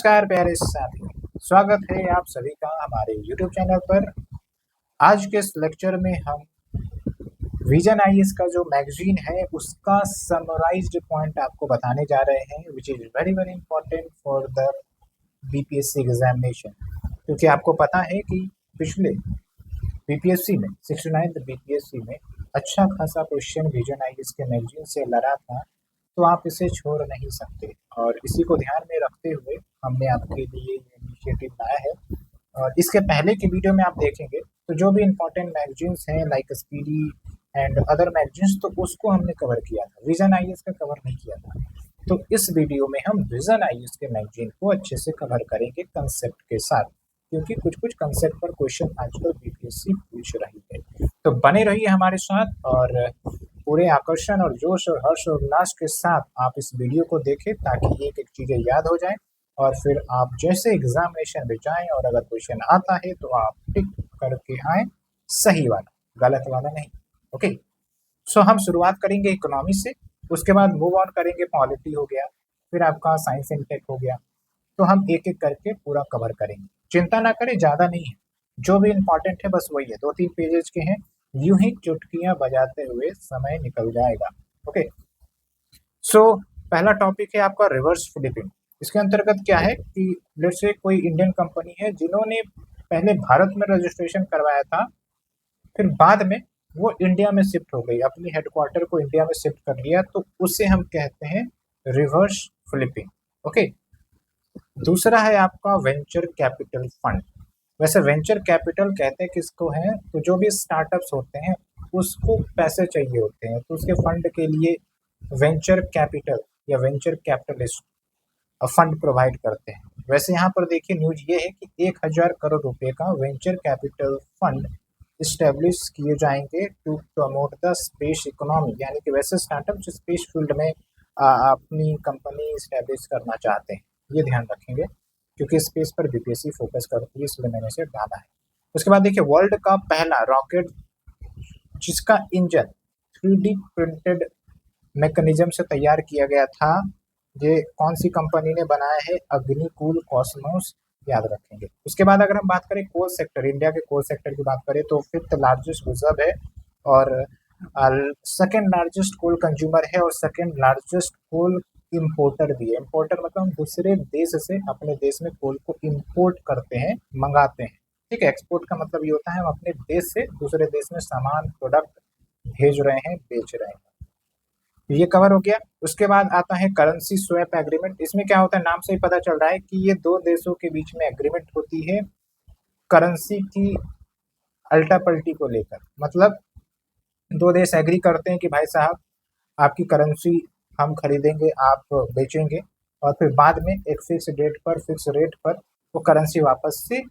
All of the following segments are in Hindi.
नमस्कार प्यारे साथी, स्वागत है आप सभी का हमारे YouTube चैनल पर। आज के इस लेक्चर में हम विजन आईएएस का जो मैगजीन है उसका समराइज्ड पॉइंट आपको बताने जा रहे हैं, which is very very important for the BPSC examination. क्योंकि आपको पता है कि पिछले बीपीएससी में 69th बीपीएससी में अच्छा खासा क्वेश्चन विजन आईएएस के मैगजीन से लड़ा था, तो आप इसे छोड़ नहीं सकते। और इसी को ध्यान में रखते हुए हमने आपके लिए इनिशिएटिव लाया है। और इसके पहले की वीडियो में आप देखेंगे तो जो भी इम्पोर्टेंट मैगजीन्स हैं like speedy and other magazines, तो उसको हमने कवर किया था, विजन आईएएस का कवर नहीं किया था। तो इस वीडियो में हम विजन आईएएस के मैगजीन को अच्छे से कवर करेंगे कंसेप्ट के साथ, क्योंकि कुछ कुछ कंसेप्ट पर क्वेश्चन आजकल बीपीएससी पूछ रही है। तो बने रहिए हमारे साथ और पूरे आकर्षण और जोश और हर्ष और उल्लास के साथ आप इस वीडियो को देखें, ताकि एक एक चीज़ें याद हो जाएं और फिर आप जैसे एग्जामिनेशन में जाएं और अगर क्वेश्चन आता है तो आप टिक करके आए सही वाला, गलत वाला नहीं। ओके, सो हम शुरुआत करेंगे इकोनॉमी से, उसके बाद मूव ऑन करेंगे, पॉलिटी हो गया, फिर आपका साइंस एंड टेक हो गया। तो हम एक एक करके पूरा कवर करेंगे, चिंता ना करें, ज़्यादा नहीं है, जो भी इम्पोर्टेंट है बस वही है, 2-3 पेजेस के हैं, यूं ही चुटकियां बजाते हुए समय निकल जाएगा। ओके, सो पहला टॉपिक है आपका रिवर्स फ्लिपिंग। इसके अंतर्गत क्या है कि लेट्स से कोई इंडियन कंपनी है जिन्होंने पहले भारत में रजिस्ट्रेशन करवाया था, फिर बाद में वो इंडिया में शिफ्ट हो गई, अपनी हेडक्वार्टर को इंडिया में शिफ्ट कर लिया, तो उसे हम कहते हैं रिवर्स फ्लिपिंग। ओके, दूसरा है आपका वेंचर कैपिटल फंड। वैसे वेंचर कैपिटल कहते हैं किसको है, तो जो भी स्टार्टअप्स होते हैं उसको पैसे चाहिए होते हैं, तो उसके फंड के लिए वेंचर कैपिटल या वेंचर कैपिटलिस्ट फंड प्रोवाइड करते हैं। वैसे यहाँ पर देखिए न्यूज ये है कि 1000 करोड़ रुपए का वेंचर कैपिटल फंड इस्टेब्लिश किए जाएंगे to promote the space economy, यानी कि वैसे स्टार्टअप जो स्पेस फील्ड में अपनी कंपनी इस्टेब्लिश करना चाहते हैं, ये ध्यान रखेंगे क्योंकि स्पेस पर बीपीएससी फोकस करती है, इसलिए मैंने इसे डाला है। उसके बाद देखिए वर्ल्ड का पहला रॉकेट जिसका इंजन 3D प्रिंटेड मैकेनिज्म से तैयार किया गया था, ये कौन सी कंपनी ने बनाया है, अग्निकूल कॉस्मोस, याद रखेंगे। उसके बाद अगर हम बात करें कोल सेक्टर, इंडिया के कोल सेक्टर की बात करें तो 5th लार्जेस्ट रिजर्व है और 2nd लार्जेस्ट कोल कंज्यूमर है और 2nd लार्जेस्ट कोल इम्पोर्टर भी है। इम्पोर्टर मतलब हम दूसरे देश से अपने देश में कोल को इम्पोर्ट करते हैं, मंगाते हैं, ठीक है। एक्सपोर्ट का मतलब ये होता है हम अपने देश से दूसरे देश में सामान प्रोडक्ट भेज रहे हैं, बेच रहे हैं। ये कवर हो गया। उसके बाद आता है करेंसी स्वैप एग्रीमेंट। इसमें क्या होता है, नाम से ही पता चल रहा है कि ये दो देशों के बीच में एग्रीमेंट होती है करेंसी की अल्टा पल्टी को लेकर। मतलब दो देश एग्री करते हैं कि भाई साहब आपकी करेंसी हम खरीदेंगे, आप बेचेंगे, और फिर बाद में एक फिक्स डेट पर, फिक्स रेट पर वो करेंसी वापस से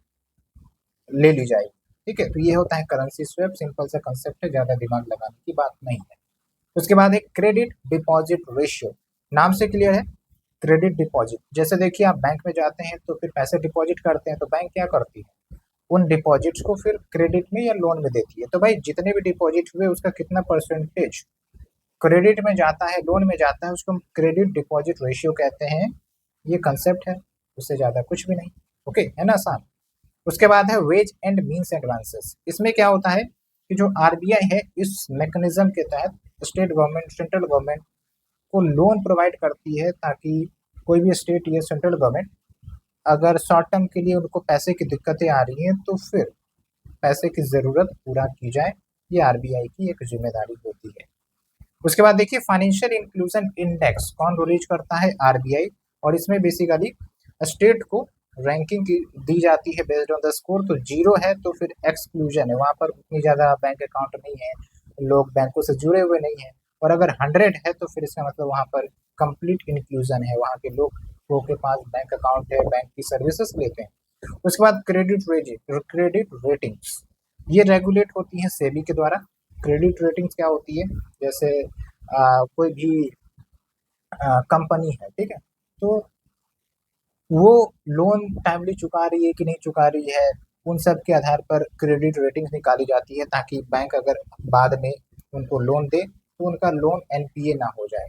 ले ली जाएगी, ठीक है। तो ये होता है करेंसी स्वैप, सिंपल सा कंसेप्ट है, ज़्यादा दिमाग लगाने की बात नहीं है। उसके बाद एक क्रेडिट डिपॉजिट रेशियो, नाम से क्लियर है, क्रेडिट डिपॉजिट। जैसे देखिए आप बैंक में जाते हैं तो फिर पैसे डिपॉजिट करते हैं, तो बैंक क्या करती है, उन डिपॉजिट्स को फिर क्रेडिट में या लोन में देती है। तो भाई जितने भी डिपॉजिट हुए उसका कितना परसेंटेज क्रेडिट में जाता है, लोन में जाता है, उसको हम क्रेडिट डिपॉजिट रेशियो कहते हैं। ये कंसेप्ट है, उससे ज़्यादा कुछ भी नहीं। ओके, है ना आसान। उसके बाद है वेज एंड मीन्स एडवांसेस। इसमें क्या होता है कि जो आरबीआई है इस मैकेनिज्म के तहत स्टेट गवर्नमेंट, सेंट्रल गवर्नमेंट को लोन प्रोवाइड करती है, ताकि कोई भी स्टेट या सेंट्रल गवर्नमेंट अगर शॉर्ट टर्म के लिए उनको पैसे की दिक्कतें आ रही हैं तो फिर पैसे की ज़रूरत पूरा की जाए, ये आरबीआई की एक जिम्मेदारी होती है। उसके बाद देखिए फाइनेंशियल इंक्लूजन इंडेक्स कौन रिलीज करता है, आरबीआई, और इसमें बेसिकली स्टेट को रैंकिंग की दी जाती है बेस्ड ऑन द स्कोर। तो 0 है तो फिर एक्सक्लूजन है, वहाँ पर उतनी ज़्यादा बैंक अकाउंट नहीं है, लोग बैंकों से जुड़े हुए नहीं हैं। और अगर 100 है तो फिर इसका मतलब वहाँ पर कंप्लीट इंक्लूजन है, वहाँ के लोगों के पास बैंक अकाउंट है, बैंक की सर्विसेज लेते हैं। उसके बाद क्रेडिट रेटिंग्स, ये रेगुलेट होती हैं सेबी के द्वारा। क्रेडिट रेटिंग्स क्या होती है, जैसे कोई भी कंपनी है, ठीक है, तो वो लोन टाइमली चुका रही है कि नहीं चुका रही है, उन सब के आधार पर क्रेडिट रेटिंग्स निकाली जाती है, ताकि बैंक अगर बाद में उनको लोन दे तो उनका लोन एनपीए ना हो जाए।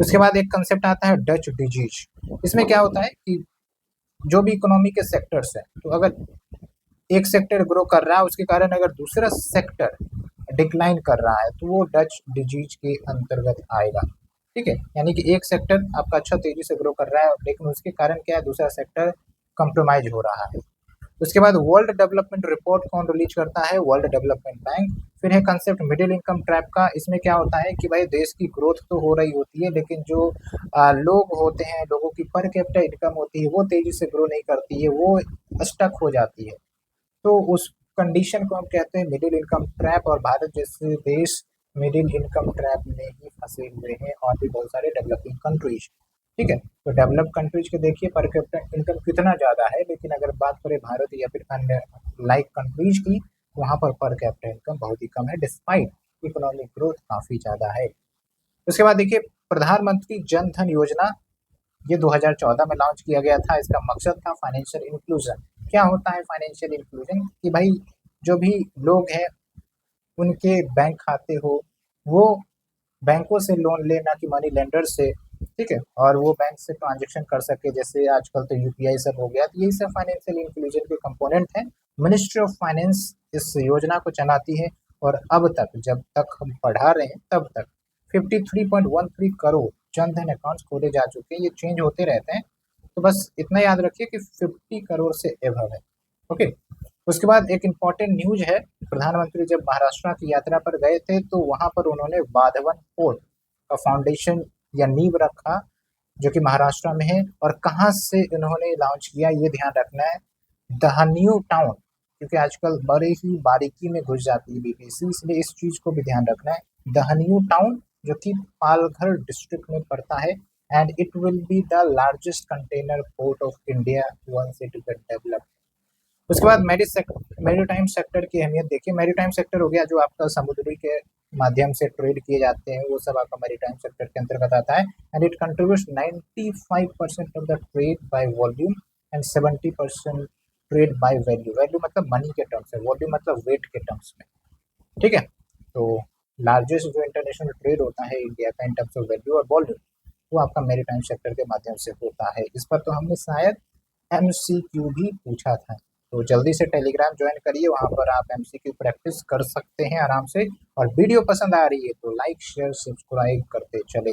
उसके बाद एक कंसेप्ट आता है डच डिजीज। इसमें क्या होता है कि जो भी इकोनॉमी के सेक्टर्स हैं, तो अगर एक सेक्टर ग्रो कर रहा है उसके कारण अगर दूसरा सेक्टर डिक्लाइन कर रहा है तो वो डच डिजीज के अंतर्गत आएगा। ठीक है, यानी कि एक सेक्टर आपका अच्छा तेजी से ग्रो कर रहा है लेकिन उसके कारण क्या है, दूसरा सेक्टर कंप्रोमाइज हो रहा है। उसके बाद वर्ल्ड डेवलपमेंट रिपोर्ट कौन रिलीज करता है, वर्ल्ड डेवलपमेंट बैंक। फिर है कंसेप्ट मिडिल इनकम ट्रैप का। इसमें क्या होता है कि भाई देश की ग्रोथ तो हो रही होती है लेकिन जो लोग होते हैं, लोगों की पर कैपिटा इनकम होती है वो तेजी से ग्रो नहीं करती है, वो स्टक हो जाती है। तो उस कंडीशन को हम कहते हैं मिडिल इनकम ट्रैप, और भारत जैसे देश मिडिल इनकम ट्रैप में ही फंसे हुए हैं और भी बहुत सारे डेवलपिंग कंट्रीज। ठीक है, तो डेवलप कंट्रीज के देखिए पर कैपिटा इनकम कितना ज़्यादा है, लेकिन अगर बात करें भारत या फिर अन्य लाइक कंट्रीज की, वहाँ पर कैपिटा इनकम बहुत ही कम है डिस्पाइट इकोनॉमिक ग्रोथ काफ़ी ज़्यादा है। उसके बाद देखिए प्रधानमंत्री जन धन योजना, ये 2014 में लॉन्च किया गया था। इसका मकसद था फाइनेंशियल इंक्लूजन। क्या होता है फाइनेंशियल इंक्लूजन, कि भाई जो भी लोग हैं उनके बैंक खाते हो, वो बैंकों से लोन ले, ना कि मनी लेंडर से। ठीक है, और वो बैंक से ट्रांजेक्शन कर सके, जैसे आजकल तो यूपीआई सब हो गया, तो यही सब फाइनेंशियल इंक्लूजन के कंपोनेंट हैं। मिनिस्ट्री ऑफ फाइनेंस इस योजना को चलाती है और अब तक जब तक हम पढ़ा रहे हैं तब तक 53.13 करोड़ जन धन अकाउंट्स खोले जा चुके हैं। ये चेंज होते रहते हैं, तो बस इतना याद रखिए कि 50 करोड़ से एबव है। ओके, उसके बाद एक इम्पॉर्टेंट न्यूज है, प्रधानमंत्री जब महाराष्ट्र की यात्रा पर गए थे तो वहां पर उन्होंने वाधवन पोर्ट का फाउंडेशन या नींव रखा, जो कि महाराष्ट्र में है। और कहाँ से इन्होंने लॉन्च किया ये ध्यान रखना है, दहन्यू टाउन, क्योंकि आजकल बड़े ही बारीकी में घुस जाती है बीपीएससी, इसलिए इस चीज को भी ध्यान रखना है। दहन्यू टाउन जो कि पालघर डिस्ट्रिक्ट में पड़ता है, and it will be the largest container port of India once it get developed. उसके बाद मैरीटाइम सेक्टर की अहमियत देखिए। मैरीटाइम सेक्टर हो गया जो आपका समुद्री के माध्यम से ट्रेड किए जाते हैं, वो सब आपका मैरीटाइम सेक्टर के अंतर्गत आता है। And it contributes 95% of the trade by volume and 70% trade by value. Value मतलब मनी के टर्म्स है, वॉल्यूम मतलब वेट के टर्म्स में। ठीक है, तो लार्जेस्ट जो इंटरनेशनल ट्रेड होता है इंडिया का इन टर्म्स ऑफ वैल्यू और वॉल्यूम, वो आपका मैरीटाइम सेक्टर के माध्यम से होता है। इस पर तो हमने शायद एमसीक्यू भी पूछा था, तो जल्दी से टेलीग्राम ज्वाइन करिए, वहाँ पर आप एमसीक्यू प्रैक्टिस कर सकते हैं आराम से। और वीडियो पसंद आ रही है तो लाइक शेयर सब्सक्राइब करते चले।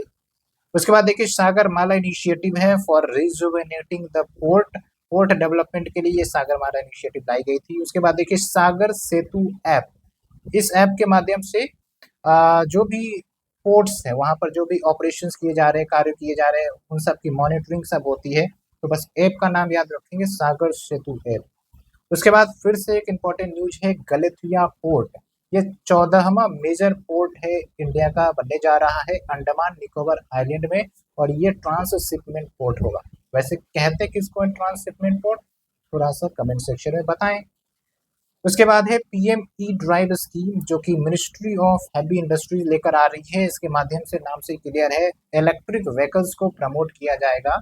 उसके बाद देखिए सागर माला इनिशिएटिव है for rejuvenating the port. Port development के लिए ये सागर माला इनिशिएटिव लाई गई थी। उसके बाद देखिए सागर सेतु ऐप, इस ऐप के माध्यम से जो भी पोर्ट्स है वहाँ पर जो भी ऑपरेशंस किए जा रहे हैं, कार्य किए जा रहे हैं, उन सब की मॉनिटरिंग सब होती है। तो बस ऐप का नाम याद रखेंगे, सागर सेतु ऐप। उसके बाद फिर से एक इम्पॉर्टेंट न्यूज है, गलथिया पोर्ट। ये 14वां मेजर पोर्ट है इंडिया का, बनने जा रहा है अंडमान निकोबार आइलैंड में, और ये ट्रांसशिपमेंट पोर्ट होगा। वैसे कहते किसको है ट्रांसशिपमेंट पोर्ट, थोड़ा सा कमेंट सेक्शन में बताएं। उसके बाद है पीएम ई ड्राइव स्कीम, जो कि मिनिस्ट्री ऑफ हैवी इंडस्ट्रीज लेकर आ रही है। इसके माध्यम से नाम से क्लियर है, इलेक्ट्रिक व्हीकल्स को प्रमोट किया जाएगा।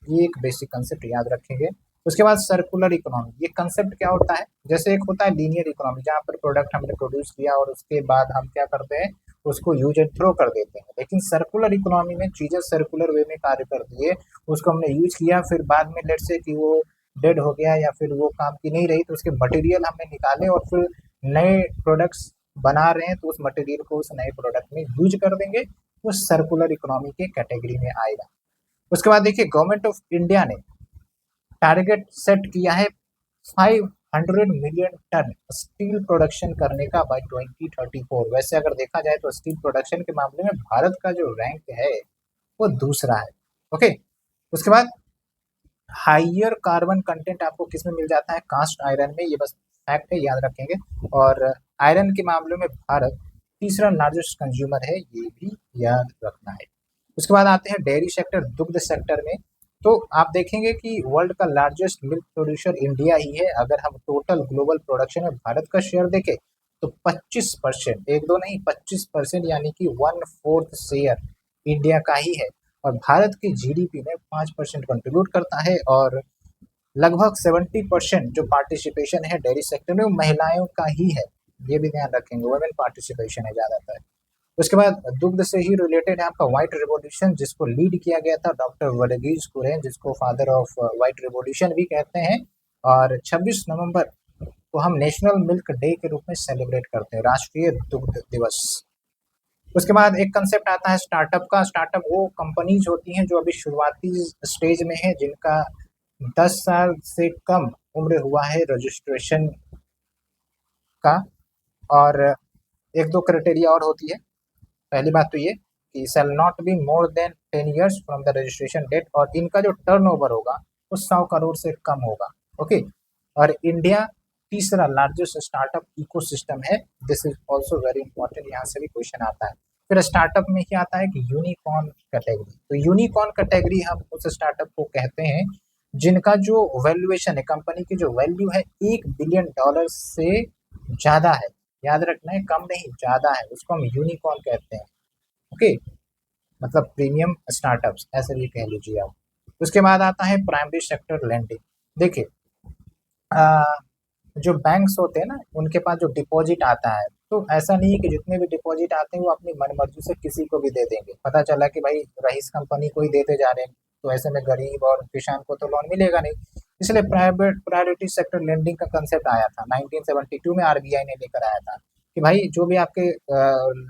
ये एक बेसिक कंसेप्ट याद रखेंगे। उसके बाद सर्कुलर इकोनॉमी, ये कंसेप्ट क्या होता है, जैसे एक होता है लीनियर इकोनॉमी जहाँ पर प्रोडक्ट हमने प्रोड्यूस किया और उसके बाद हम क्या करते हैं, उसको यूज एंड थ्रो कर देते हैं। लेकिन सर्कुलर इकोनॉमी में चीजें सर्कुलर वे में कार्य करती है, उसको हमने यूज किया, फिर बाद में लेट से कि वो डेड हो गया या फिर वो काम की नहीं रही, तो उसके मटेरियल हमने निकाले और फिर नए प्रोडक्ट्स बना रहे हैं, तो उस मटेरियल को उस नए प्रोडक्ट में यूज कर देंगे, वो सर्कुलर इकोनॉमी के कैटेगरी में आएगा। उसके बाद देखिए गवर्नमेंट ऑफ इंडिया ने टारगेट सेट किया है 500 मिलियन टन स्टील प्रोडक्शन करने का बाय 2034। वैसे अगर देखा जाए तो स्टील प्रोडक्शन के मामले में भारत का जो रैंक है वो दूसरा है। ओके, उसके बाद हाइयर कार्बन कंटेंट आपको किस में मिल जाता है, कास्ट आयरन में, ये बस फैक्ट है याद रखेंगे। और आयरन के मामले में भारत तीसरा लार्जेस्ट कंज्यूमर है, ये भी याद रखना है। उसके बाद आते हैं डेयरी सेक्टर, दुग्ध सेक्टर में। तो आप देखेंगे कि वर्ल्ड का लार्जेस्ट मिल्क प्रोड्यूसर इंडिया ही है। अगर हम टोटल ग्लोबल प्रोडक्शन में भारत का शेयर देखें तो 25%, एक दो नहीं 25%, यानी कि 1/4 शेयर इंडिया का ही है। और भारत की जीडीपी में 5% कंट्रीब्यूट करता है, और लगभग 70% जो पार्टिसिपेशन है डेयरी सेक्टर में वो महिलाओं का ही है, ये भी ध्यान रखेंगे, वुमेन पार्टिसिपेशन है ज़्यादातर। उसके बाद दुग्ध से ही रिलेटेड है आपका व्हाइट रिवॉल्यूशन, जिसको लीड किया गया था डॉक्टर वर्गीज कुरियन, जिसको फादर ऑफ व्हाइट रिवॉल्यूशन भी कहते हैं। और 26 नवंबर को हम नेशनल मिल्क डे के रूप में सेलिब्रेट करते हैं, राष्ट्रीय दुग्ध दिवस। उसके बाद एक कंसेप्ट आता है स्टार्टअप का। स्टार्टअप वो कंपनीज होती हैं जो अभी शुरुआती स्टेज में है, जिनका 10 साल से कम उम्र हुआ है रजिस्ट्रेशन का। और एक दो क्राइटेरिया और होती है। पहली बात तो ये कि shall not be more than 10 years from the registration date, और इनका जो टर्नओवर होगा वो 100 करोड़ से कम होगा। ओके। और इंडिया तीसरा लार्जेस्ट स्टार्टअप इकोसिस्टम है। This is also very important, यहाँ से भी क्वेश्चन आता है। फिर स्टार्टअप में क्या आता है कि यूनिकॉर्न कैटेगरी। तो यूनिकॉर्न कैटेगरी हम उस स्टार्टअप को कहते हैं जिनका जो वैल्यूएशन है, कंपनी की जो वैल्यू है $1 बिलियन से ज्यादा है। याद रखना है, कम नहीं ज्यादा है, उसको हम यूनिकॉर्न कहते हैं। ओके, मतलब प्रीमियम स्टार्टअप्स ऐसे भी कह लीजिए आप। उसके बाद आता है प्राइमरी सेक्टर लैंडिंग। देखिए जो बैंक्स होते हैं ना, उनके पास जो डिपॉजिट आता है, तो ऐसा नहीं है कि जितने भी डिपॉजिट आते हैं वो अपनी मनमर्जी से किसी को भी दे देंगे। पता चला कि भाई रईस कंपनी को ही देते जा रहे हैं, तो ऐसे में गरीब और किसान को तो लोन मिलेगा नहीं। इसलिए प्राइवेट प्रायोरिटी सेक्टर लेंडिंग का कंसेप्ट आया था 1972 में, आरबीआई ने लेकर आया था कि भाई जो भी आपके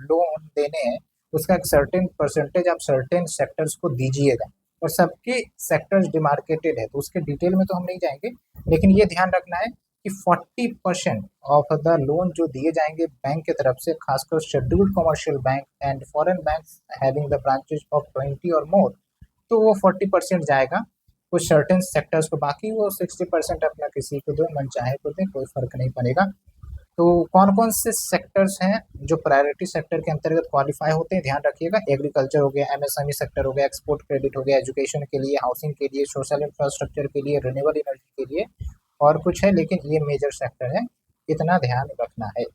लोन देने हैं उसका एक सर्टेन परसेंटेज आप सर्टेन सेक्टर्स को दीजिएगा। और सबके सेक्टर्स डिमार्केटेड है, तो उसके डिटेल में तो हम नहीं जाएंगे, लेकिन ये ध्यान रखना है कि 40% ऑफ द लोन जो दिए जाएंगे बैंक की तरफ से, खासकर scheduled commercial bank and foreign banks having the branches of 20 और मोर, तो वो 40% जाएगा कुछ सर्टेन सेक्टर्स को, बाकी वो 60% अपना किसी को दो, मन चाहे को दे, कोई फर्क नहीं पड़ेगा। तो कौन कौन से सेक्टर्स हैं जो प्रायोरिटी सेक्टर के अंतर्गत क्वालिफाई होते हैं, ध्यान रखिएगा। एग्रीकल्चर हो गया, एमएसएमई सेक्टर हो गया, एक्सपोर्ट क्रेडिट हो गया, एजुकेशन के लिए, हाउसिंग के लिए, सोशल इंफ्रास्ट्रक्चर के लिए, रिन्यूएबल एनर्जी के लिए, और कुछ है लेकिन ये मेजर सेक्टर है, इतना ध्यान रखना है।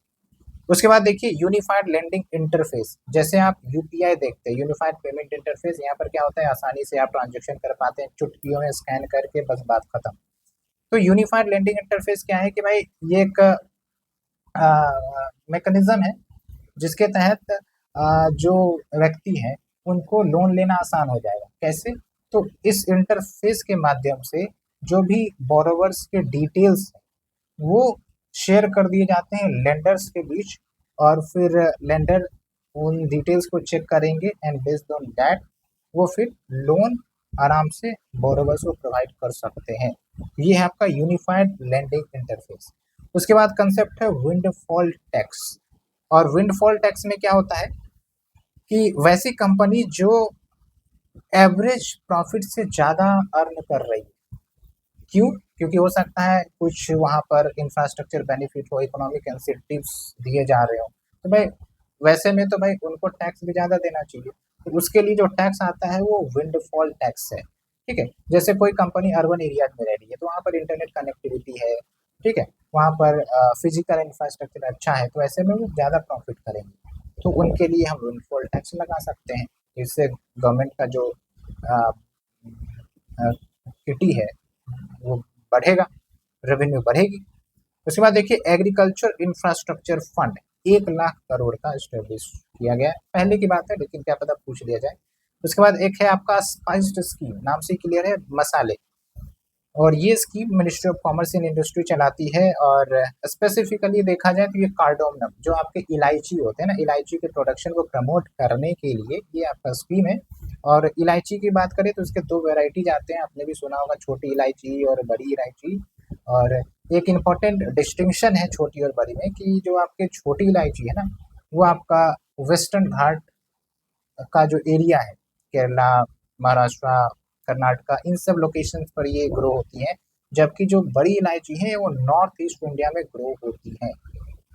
उसके बाद देखिए यूनिफाइड लेंडिंग इंटरफेस। जैसे आप यूपीआई देखते हैं, यूनिफाइड पेमेंट इंटरफेस, यहाँ पर क्या होता है, आसानी से आप ट्रांजेक्शन कर पाते हैं, चुटकियों में स्कैन करके बस बात खत्म। तो यूनिफाइड लेंडिंग इंटरफेस क्या है कि भाई ये एक मैकेनिज्म है जिसके तहत जो व्यक्ति हैं उनको लोन लेना आसान हो जाएगा। कैसे? तो इस इंटरफेस के माध्यम से जो भी बोरोवर्स के डिटेल्स वो शेयर कर दिए जाते हैं लेंडर्स के बीच, और फिर लेंडर उन डिटेल्स को चेक करेंगे एंड बेस्ड ऑन दैट वो फिर लोन आराम से बोरोवर्स को प्रोवाइड कर सकते हैं। ये है आपका यूनिफाइड लेंडिंग इंटरफेस। उसके बाद कंसेप्ट है विंडफॉल टैक्स। और विंडफॉल टैक्स में क्या होता है कि वैसी कंपनी जो एवरेज प्रॉफिट से ज़्यादा अर्न कर रही है। क्यों? क्योंकि हो सकता है कुछ वहाँ पर इंफ्रास्ट्रक्चर बेनिफिट हो, इकोनॉमिक इंसेंटिव्स दिए जा रहे हो, तो भाई वैसे में तो भाई उनको टैक्स भी ज़्यादा देना चाहिए। तो उसके लिए जो टैक्स आता है वो विंडफॉल टैक्स है। ठीक है, जैसे कोई कंपनी अर्बन एरिया में रह रही है तो वहाँ पर इंटरनेट कनेक्टिविटी है, ठीक है, वहाँ पर फिजिकल इंफ्रास्ट्रक्चर अच्छा है, तो ऐसे में वो ज़्यादा प्रॉफिट करेंगे, तो उनके लिए हम विंडफॉल टैक्स लगा सकते हैं। इससे गवर्नमेंट का जो किटी है वो बढ़ेगा, रेवेन्यू बढ़ेगी। उसके बाद देखिए agriculture infrastructure fund 1 lakh crore का स्टेब्लिश किया गया है। पहले की बात है लेकिन क्या पता पूछ लिया जाए। उसके बाद एक है आपका स्पाइस्ड स्कीम, नाम से क्लियर है, मसाले। और ये scheme ministry of commerce and industry चलाती है, और स्पेसिफिकली देखा जाए तो ये कार्डोमनम जो आपके इलायची होते हैं ना, इलायची के प्रोडक्शन को प्रमोट करने के लिए ये आपका स्कीम है। और इलायची की बात करें तो इसके दो वेराइटीज आते हैं, आपने भी सुना होगा, छोटी इलायची और बड़ी इलायची। और एक इम्पॉर्टेंट डिस्टिंक्शन है छोटी और बड़ी में कि जो आपके छोटी इलायची है ना वो आपका वेस्टर्न घाट का जो एरिया है, केरला, महाराष्ट्र, कर्नाटका, इन सब लोकेशन पर ये ग्रो होती है, जबकि जो बड़ी इलायची है वो नॉर्थ ईस्ट इंडिया में ग्रो होती है।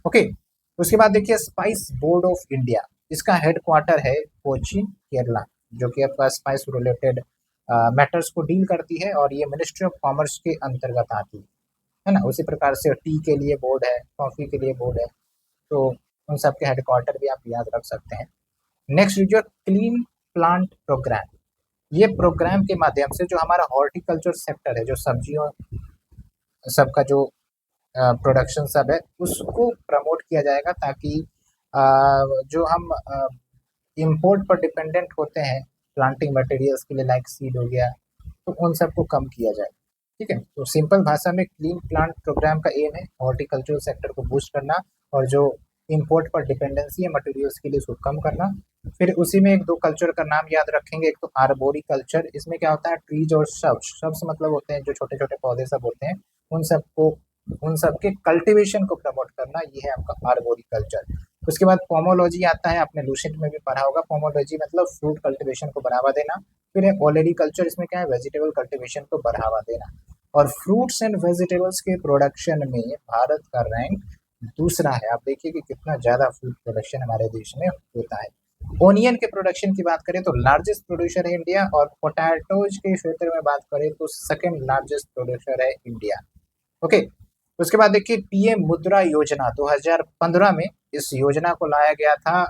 ओके। उसके बाद देखिए स्पाइस बोर्ड ऑफ इंडिया, इसका हेडक्वार्टर है कोची, केरला, जो कि आपका स्पाइस रिलेटेड मैटर्स को डील करती है, और ये मिनिस्ट्री ऑफ कॉमर्स के अंतर्गत आती है ना। उसी प्रकार से टी के लिए बोर्ड है, कॉफ़ी के लिए बोर्ड है, तो उन सब के हेडक्वार्टर भी आप याद रख सकते हैं। नेक्स्ट जो क्लीन प्लांट प्रोग्राम, ये प्रोग्राम के माध्यम से जो हमारा हॉर्टिकल्चर सेक्टर है, जो सब्जियों सबका जो प्रोडक्शन सब है उसको प्रमोट किया जाएगा, ताकि जो हम इम्पोर्ट पर डिपेंडेंट होते हैं प्लांटिंग मटेरियल्स के लिए, लाइक सीड हो गया, तो उन सबको कम किया जाए। ठीक है, तो सिंपल भाषा में क्लीन प्लांट प्रोग्राम का एम है हॉर्टिकल्चरल सेक्टर को बूस्ट करना और जो इम्पोर्ट पर डिपेंडेंसी है मटेरियल्स के लिए उसको कम करना। फिर उसी में एक दो कल्चर का नाम याद रखेंगे, एक तो आर्बोरी कल्चर, इसमें क्या होता है ट्रीज और शब्स मतलब होते हैं जो छोटे छोटे पौधे सब होते हैं उन सबको उन सबके कल्टीवेशन को प्रमोट करना, ये है आपका आर्बोरी कल्चर। उसके बाद पोमोलॉजी आता है, आपने लूसेंट में भी पढ़ा होगा, पोमोलॉजी मतलब फ्रूट कल्टीवेशन को बढ़ावा देना। फिर है ओलेरी कल्चर, इसमें क्या है वेजिटेबल कल्टीवेशन को बढ़ावा देना। और फ्रूट्स एंड वेजिटेबल्स के प्रोडक्शन में भारत का रैंक दूसरा है। आप देखिए कि कितना ज्यादा फूड प्रोडक्शन हमारे देश में होता है। ओनियन के प्रोडक्शन की बात करें तो लार्जेस्ट प्रोड्यूसर है इंडिया, और पोटैटोज के क्षेत्र में बात करें तो सेकंड लार्जेस्ट प्रोड्यूसर है इंडिया। ओके, उसके बाद देखिए पीएम मुद्रा योजना 2015 में इस योजना को लाया गया था,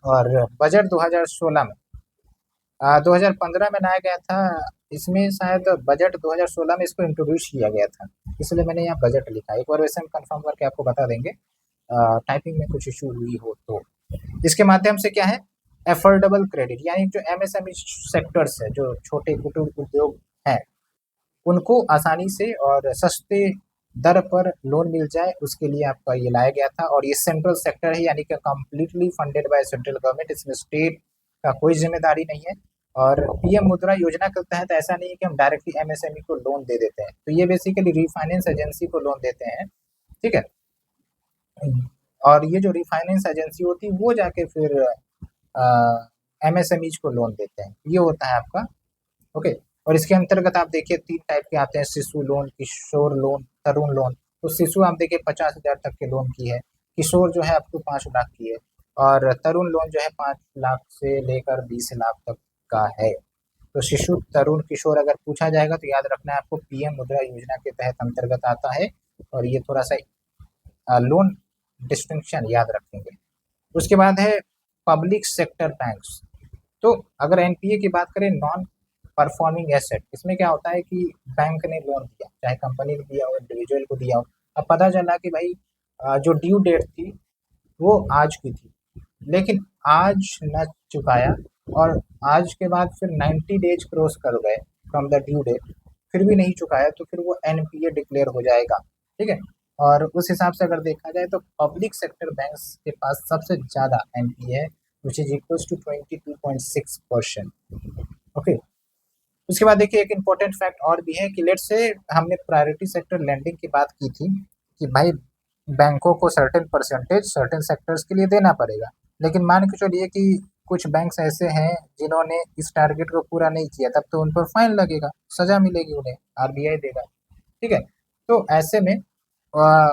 और बजट 2016 में 2015 में लाया गया था। इसमें शायद बजट 2016 में इसको इंट्रोड्यूस किया गया था, इसलिए मैंने यहाँ बजट लिखा है। एक बार वैसे हम कंफर्म करके आपको बता देंगे, टाइपिंग में कुछ इशू हुई हो तो। इसके माध्यम से क्या है एफोर्डेबल क्रेडिट, यानी जो एमएसएमई सेक्टर्स है, जो छोटे कुटीर उद्योग हैं, उनको आसानी से और सस्ते दर पर लोन मिल जाए, उसके लिए आपका ये लाया गया था। और ये सेंट्रल सेक्टर है, यानी कि completely funded by central government, इसमें स्टेट का कोई जिम्मेदारी नहीं है। और पीएम मुद्रा योजना के तहत ऐसा नहीं है कि हम डायरेक्टली एमएसएमई को लोन दे देते हैं, तो ये बेसिकली रिफाइनेंस एजेंसी को लोन देते हैं। ठीक है, और ये जो रिफाइनेंस एजेंसी होती है वो जाके फिर एमएसएमईज को लोन देते हैं, ये होता है आपका। ओके, और इसके अंतर्गत आप देखिए 3 टाइप के आते हैं, शिशु लोन, किशोर लोन, तरुण लोन। तो शिशु आप देखिए 50,000 तक के लोन की है, किशोर जो है अप टू 5 लाख की है, और तरुण लोन जो है 5 लाख से लेकर 20 लाख तक का है। तो शिशु, तरुण, किशोर अगर पूछा जाएगा तो याद रखना है आपको पीएम मुद्रा योजना के तहत अंतर्गत आता है, और ये थोड़ा सा लोन डिस्टिंक्शन याद रखेंगे। उसके बाद है पब्लिक सेक्टर बैंक्स। तो अगर एनपीए की बात करें, नॉन परफॉर्मिंग एसेट, इसमें क्या होता है कि बैंक ने लोन दिया, चाहे कंपनी ने दिया हो, इंडिविजुअल को दिया हो, अब पता चला कि भाई जो ड्यू डेट थी वो आज की थी, लेकिन आज न चुकाया, और आज के बाद फिर 90 डेज क्रॉस कर गए फ्रॉम द ड्यू डेट, फिर भी नहीं चुकाया, तो फिर वो एनपीए डिक्लेयर हो जाएगा। ठीक है, और उस हिसाब से अगर देखा जाए तो पब्लिक सेक्टर बैंक्स के पास सबसे ज़्यादा एनपीए है, which is equals to 22.6%। Okay, उसके बाद देखिए एक इम्पोर्टेंट फैक्ट और भी है कि लेट्स से हमने प्रायोरिटी सेक्टर लैंडिंग की बात की थी कि भाई बैंकों को सर्टेन परसेंटेज सर्टेन सेक्टर्स के लिए देना पड़ेगा, लेकिन मान के चलिए कि कुछ बैंक्स ऐसे हैं जिन्होंने इस टारगेट को पूरा नहीं किया, तब तो उन पर फाइन लगेगा, सजा मिलेगी, उन्हें आरबीआई देगा। ठीक है, तो ऐसे में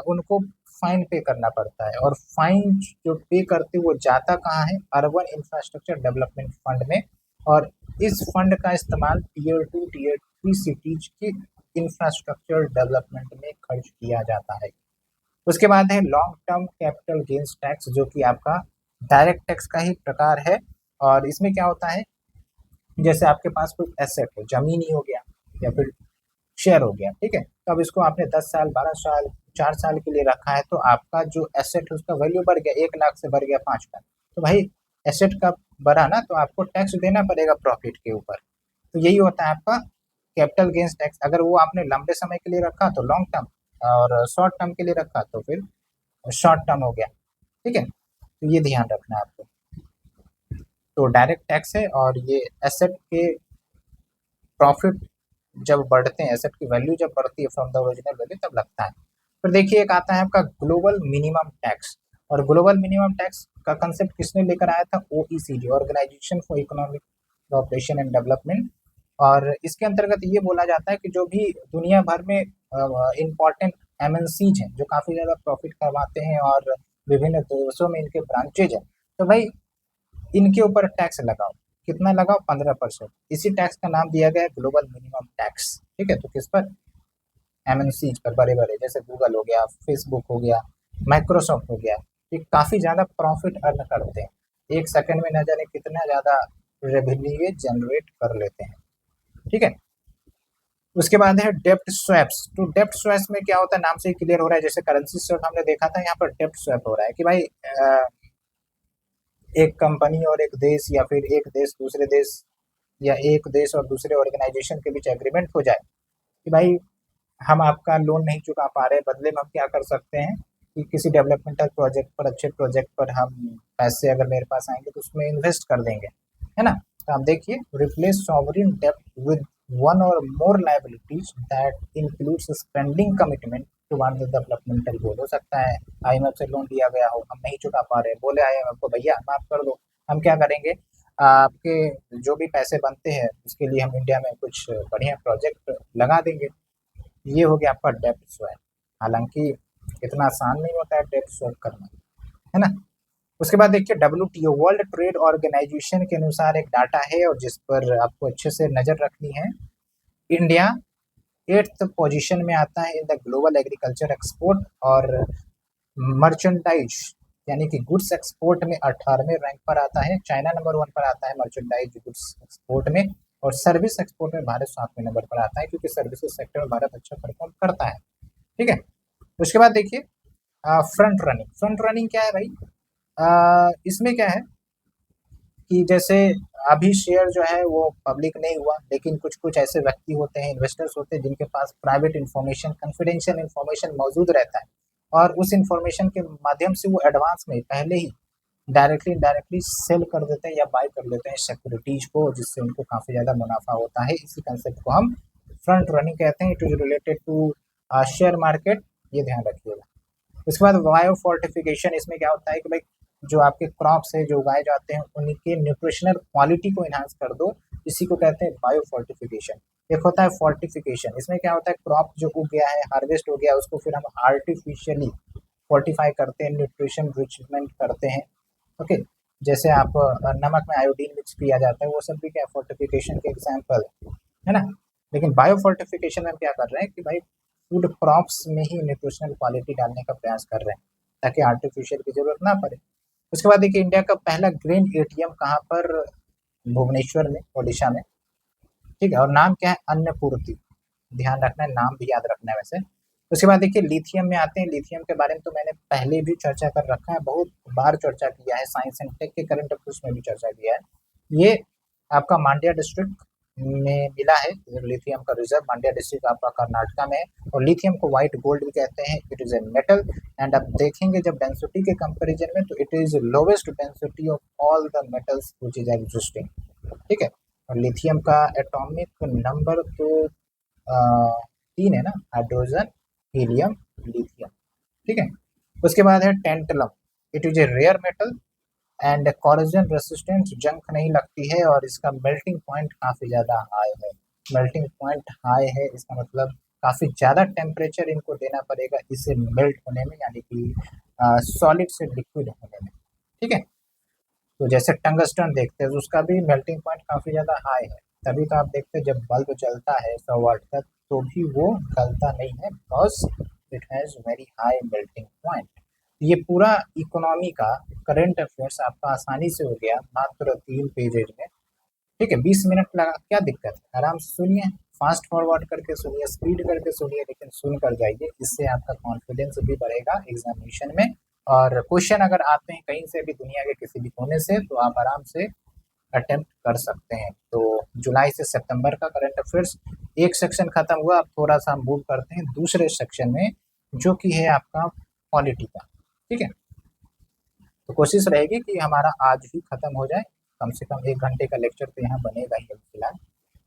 उनको फाइन पे करना पड़ता है, और फाइन जो पे करते वो जाता कहाँ है, अर्बन इंफ्रास्ट्रक्चर डेवलपमेंट फंड में। और इस फंड का इस्तेमाल टीयर 2 टीयर 3 सिटीज की इंफ्रास्ट्रक्चर डेवलपमेंट में खर्च किया जाता है। उसके बाद है long term capital gains tax, जो कि आपका डायरेक्ट टैक्स का ही प्रकार है। और इसमें क्या होता है, जैसे आपके पास कोई एसेट है, जमीन ही हो गया या फिर शेयर हो गया, ठीक है, तो अब इसको आपने 10 साल 12 साल 4 साल के लिए रखा है, तो आपका जो एसेट है उसका वैल्यू बढ़ गया, 1 लाख से बढ़ गया 5 लाख, तो भाई एसेट का बढ़ा ना, तो आपको टैक्स देना पड़ेगा प्रॉफिट के ऊपर। तो यही होता है आपका कैपिटल गेन्स टैक्स। अगर वो आपने लंबे समय के लिए रखा तो लॉन्ग टर्म, और शॉर्ट टर्म के लिए रखा तो फिर शॉर्ट टर्म हो गया। ठीक है, तो ये ध्यान रखना है आपको। तो डायरेक्ट टैक्स है, और ये एसेट के प्रॉफिट जब बढ़ते हैं, एसेट की वैल्यू जब बढ़ती है फ्रॉम द ओरिजिनल वैल्यू, तब लगता है। फिर देखिए एक आता है आपका ग्लोबल मिनिमम टैक्स, और ग्लोबल मिनिमम टैक्स का कंसेप्ट किसने लेकर आया था, OECD, organisation for economic cooperation and development. और इसके अंतर्गत ये बोला जाता है कि जो भी दुनिया भर में इम्पॉर्टेंट एमएनसीज हैं, जो काफ़ी ज़्यादा प्रॉफिट करवाते हैं और विभिन्न देशों में इनके ब्रांचेज हैं, तो भाई इनके ऊपर टैक्स लगाओ। कितना लगाओ, 15%। इसी टैक्स का नाम दिया गया है ग्लोबल मिनिमम टैक्स। ठीक है, तो किस पर, एमएनसीज पर, बड़े बड़े जैसे गूगल हो गया, फेसबुक हो गया, माइक्रोसॉफ्ट हो गया, ये काफ़ी ज़्यादा प्रॉफिट अर्न करते हैं, एक सेकंड में न जाने कितना ज़्यादा रेवेन्यू जनरेट कर लेते हैं। ठीक है, उसके बाद है डेप्ट स्वैप्स। तो डेप्ट स्वैप्स में क्या होता है, नाम से ही क्लियर हो रहा है, जैसे करेंसी स्वैप हमने देखा था, यहाँ पर डेप्ट स्वैप हो रहा है कि भाई एक कंपनी और एक देश या फिर एक देश दूसरे देश या एक देश और दूसरे ऑर्गेनाइजेशन के बीच एग्रीमेंट हो जाए कि भाई हम आपका लोन नहीं चुका पा रहे, बदले में हम क्या कर सकते हैं कि किसी डेवलपमेंटल प्रोजेक्ट पर, अच्छे प्रोजेक्ट पर हम पैसे अगर मेरे पास आएंगे तो उसमें इन्वेस्ट कर देंगे, है ना। तो आप देखिए, रिप्लेस सॉवरिन डेब्ट with one or more liabilities that includes spending commitment toward the developmental goal. हो सकता है आईएमएफ से लोन लिया गया हो, हम नहीं चुका पा रहे, बोले आईएमएफ को भैया माफ कर दो, हम क्या करेंगे, आपके जो भी पैसे बनते हैं उसके लिए हम इंडिया में कुछ बढ़िया प्रोजेक्ट लगा देंगे। ये हो गया आपका डेप्ट स्वैप। हालांकि इतना आसान नहीं होता है डेप्ट स्वैप करना, है ना। उसके बाद देखिए, WTO वर्ल्ड ट्रेड ऑर्गेनाइजेशन के अनुसार एक डाटा है और जिस पर आपको अच्छे से नजर रखनी है। इंडिया 8th पोजीशन में आता है in the global agriculture export और मर्चेंडाइज यानी कि गुड्स एक्सपोर्ट में 18वें रैंक पर आता है। चाइना नंबर 1 पर आता है मर्चेंडाइज गुड्स एक्सपोर्ट में, और सर्विस एक्सपोर्ट में भारत 7वें नंबर पर आता है, क्योंकि सर्विसेज सेक्टर में भारत अच्छा परफॉर्म करता है। ठीक है। उसके बाद देखिए, फ्रंट रनिंग। फ्रंट रनिंग क्या है भाई? इसमें क्या है कि जैसे अभी शेयर जो है वो पब्लिक नहीं हुआ, लेकिन कुछ कुछ ऐसे व्यक्ति होते हैं, इन्वेस्टर्स होते हैं जिनके पास प्राइवेट इन्फॉर्मेशन, कॉन्फिडेंशियल इन्फॉर्मेशन मौजूद रहता है, और उस इन्फॉर्मेशन के माध्यम से वो एडवांस में पहले ही डायरेक्टली इनडायरेक्टली सेल कर देते हैं या बाय कर लेते हैं सिक्योरिटीज को, जिससे उनको काफ़ी ज़्यादा मुनाफा होता है। इसी कंसेप्ट को हम फ्रंट रनिंग कहते हैं। It is related to share market, ये ध्यान रखिएगा। उसके बाद बायो फोर्टिफिकेशन। इसमें क्या होता है कि भाई जो आपके क्रॉप्स है जो उगाए जाते हैं उनके न्यूट्रिशनल क्वालिटी को इन्हांस कर दो, इसी को कहते हैं बायो फोर्टिफिकेशन। एक होता है फोर्टिफिकेशन, इसमें क्या होता है, क्रॉप जो उग गया है, हार्वेस्ट हो गया, उसको फिर हम आर्टिफिशियली फोर्टिफाई करते हैं, न्यूट्रिशन रिचमेंट करते हैं। ओके, जैसे आप नमक में आयोडीन मिक्स किया जाता है, वो सब भी क्या फोर्टिफिकेशन के एग्जाम्पल है ना। लेकिन बायो फोर्टिफिकेशन में हम क्या कर रहे हैं कि भाई फूड क्रॉप्स में ही न्यूट्रिशनल क्वालिटी डालने का प्रयास कर रहे हैं, ताकि आर्टिफिशियल की जरूरत ना पड़े। उसके बाद देखिए, इंडिया का पहला ग्रेन एटीएम कहाँ पर? भुवनेश्वर में, ओडिशा में। ठीक है, और नाम क्या है? अन्नपूर्ति। ध्यान रखना है, नाम भी याद रखना है वैसे। उसके बाद देखिए, लिथियम में आते हैं। लिथियम के बारे में तो मैंने पहले भी चर्चा कर रखा है, बहुत बार चर्चा किया है, साइंस एंड टेक के करंट अफेयर्स में भी चर्चा किया है। ये आपका मांड्या डिस्ट्रिक्ट में मिला है लिथियम का रिजर्व। मांड्या डिस्ट्रिक्ट आपका कर्नाटका में है, और लिथियम को व्हाइट गोल्ड भी कहते हैं। It is a metal, and आप देखेंगे जब डेंसिटी के कंपैरिजन में, तो it is lowest density of all the metals which is existing. ठीक है, और लिथियम का एटॉमिक नंबर तो 3 है ना, हाइड्रोजन, हीलियम, लिथियम। ठीक है। उसके बाद है tantalum. It is a rare metal and corrosion resistant, जंग नहीं लगती है, और इसका मेल्टिंग पॉइंट काफ़ी ज़्यादा हाई है। मेल्टिंग पॉइंट हाई है, इसका मतलब काफ़ी ज़्यादा टेम्परेचर इनको देना पड़ेगा इसे मेल्ट होने में, यानी कि सॉलिड से लिक्विड होने में। ठीक है। तो जैसे टंगस्टन देखते हैं, तो उसका भी मेल्टिंग पॉइंट काफ़ी ज़्यादा हाई है, तभी तो आप देखते हैं जब बल्ब जलता है 100 वाट तक तो भी वो गलता नहीं है, because it has very high melting point. ये पूरा इकोनॉमी का करंट अफेयर्स आपका आसानी से हो गया मात्र 3 पेजेज में। ठीक है, 20 मिनट लगा, क्या दिक्कत है, आराम से सुनिए, फास्ट फॉरवर्ड करके सुनिए, स्पीड करके सुनिए, लेकिन सुन कर जाइए, इससे आपका कॉन्फिडेंस भी बढ़ेगा एग्जामिनेशन में। और क्वेश्चन अगर आते हैं कहीं से भी, दुनिया के किसी भी कोने से, तो आप आराम से अटेम्प्ट कर सकते हैं। तो जुलाई से सितंबर का करंट अफेयर्स एक सेक्शन खत्म हुआ, अब थोड़ा सा हम मूव करते हैं दूसरे सेक्शन में, जो कि है आपका पॉलिटी का। ठीक है, तो कोशिश रहेगी कि हमारा आज ही खत्म हो जाए, कम से कम 1 घंटे का लेक्चर तो यहाँ बनेगा ही फिलहाल।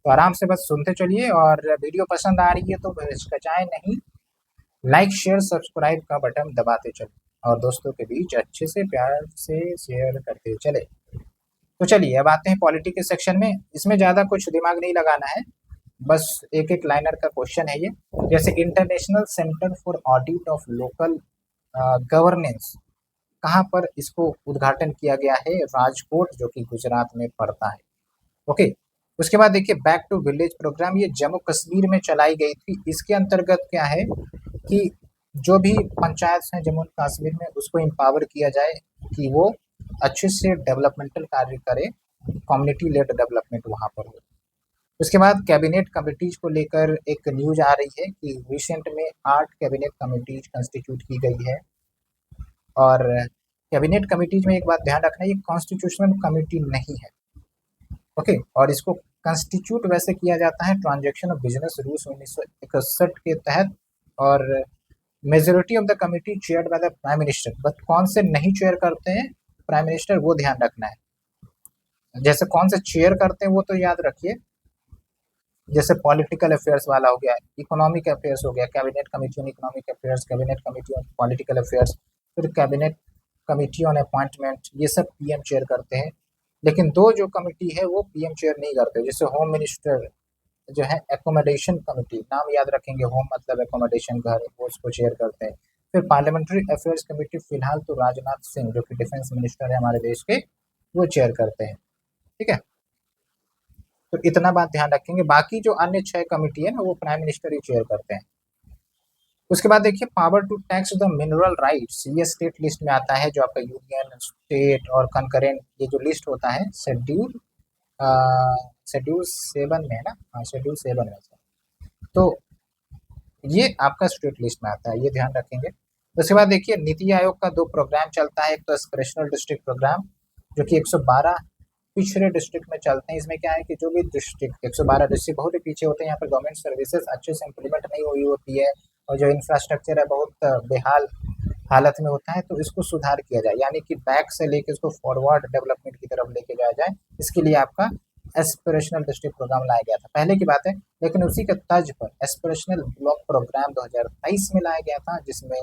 तो आराम से बस सुनते चलिए, और वीडियो पसंद आ रही है तो हिचकिचाएं नहीं, लाइक शेयर सब्सक्राइब का बटन दबाते चले, और दोस्तों के बीच अच्छे से प्यार से शेयर करते चले। तो चलिए अब आते हैं पॉलिटी के सेक्शन में। इसमें ज़्यादा कुछ दिमाग नहीं लगाना है, बस एक एक लाइनर का क्वेश्चन है ये। जैसे international centre for audit of local governance, कहाँ पर इसको उद्घाटन किया गया है? राजकोट, जो कि गुजरात में पड़ता है। ओके। उसके बाद देखिए, बैक टू विलेज प्रोग्राम, ये जम्मू कश्मीर में चलाई गई थी। इसके अंतर्गत क्या है कि जो भी पंचायत हैं जम्मू कश्मीर में, उसको एम्पावर किया जाए कि वो अच्छे से डेवलपमेंटल कार्य करे, कम्युनिटी लेड डेवलपमेंट वहाँ पर हो। उसके बाद कैबिनेट कमिटीज को लेकर एक न्यूज आ रही है कि रिसेंट में 8 कैबिनेट कमिटीज कंस्टिट्यूट की गई है, और कैबिनेट कमिटीज में एक बात ध्यान रखना, ये कॉन्स्टिट्यूशनल कमिटी नहीं है, ओके। और इसको कंस्टिट्यूट वैसे किया जाता है ट्रांजैक्शन ऑफ बिजनेस रूल्स 1961 के तहत, और majority of the committee chaired by the prime minister. But कौन से नहीं चेयर करते हैं प्राइम मिनिस्टर, वो ध्यान रखना है। जैसे कौन से चेयर करते हैं वो तो याद रखिए, जैसे पॉलिटिकल अफेयर्स वाला हो गया, इकोनॉमिक अफेयर्स हो गया, cabinet committee on economic affairs, cabinet committee on political affairs, फिर कैबिनेट कमिटी ऑन अपॉइंटमेंट, ये सब पीएम चेयर करते हैं। लेकिन दो जो कमिटी है वो पीएम चेयर नहीं करते, जैसे होम मिनिस्टर जो है एकोमोडेशन कमिटी, नाम याद रखेंगे, होम मतलब एकोमोडेशन घर, वो उसको चेयर करते हैं। फिर पार्लियामेंट्री अफेयर्स कमेटी फिलहाल तो राजनाथ सिंह जो कि डिफेंस मिनिस्टर है हमारे देश के, वो चेयर करते हैं, ठीक है। तो इतना बात ध्यान रखेंगे, बाकी जो अन्य 6 कमेटी है ना वो प्राइम मिनिस्टर ही चेयर करते हैं। उसके बाद देखिए power to tax the mineral rights, ये स्टेट लिस्ट में आता है, जो आपका यूनियन स्टेट और कंकरेंट ये जो लिस्ट होता है शेड्यूल शेड्यूल 7 में है ना, हाँ शेड्यूल 7 में से, तो ये आपका स्टेट लिस्ट में आता है, ये ध्यान रखेंगे। उसके बाद देखिए नीति आयोग का 2 प्रोग्राम चलता है, एक तो एस्पिरेशनल डिस्ट्रिक्ट प्रोग्राम जो कि 112 पिछड़े डिस्ट्रिक्ट में चलते हैं। इसमें क्या है कि जो भी डिस्ट्रिक्ट 112 डिस्ट्रिक्ट बहुत ही पीछे होते हैं, यहाँ पर गवर्नमेंट सर्विसेज अच्छे से इम्प्लीमेंट नहीं हुई होती है, और जो इंफ्रास्ट्रक्चर है बहुत बेहाल हालत में होता है, तो इसको सुधार किया जाए, यानी कि बैक से लेके इसको फॉरवर्ड डेवलपमेंट की तरफ लेके जाया जाए। इसके लिए आपका एस्पिरेशनल डिस्ट्रिक्ट प्रोग्राम लाया गया था, पहले की बात है। लेकिन उसी के तर्ज पर एस्पिरेशनल ब्लॉक प्रोग्राम 2023 में लाया गया था, जिसमें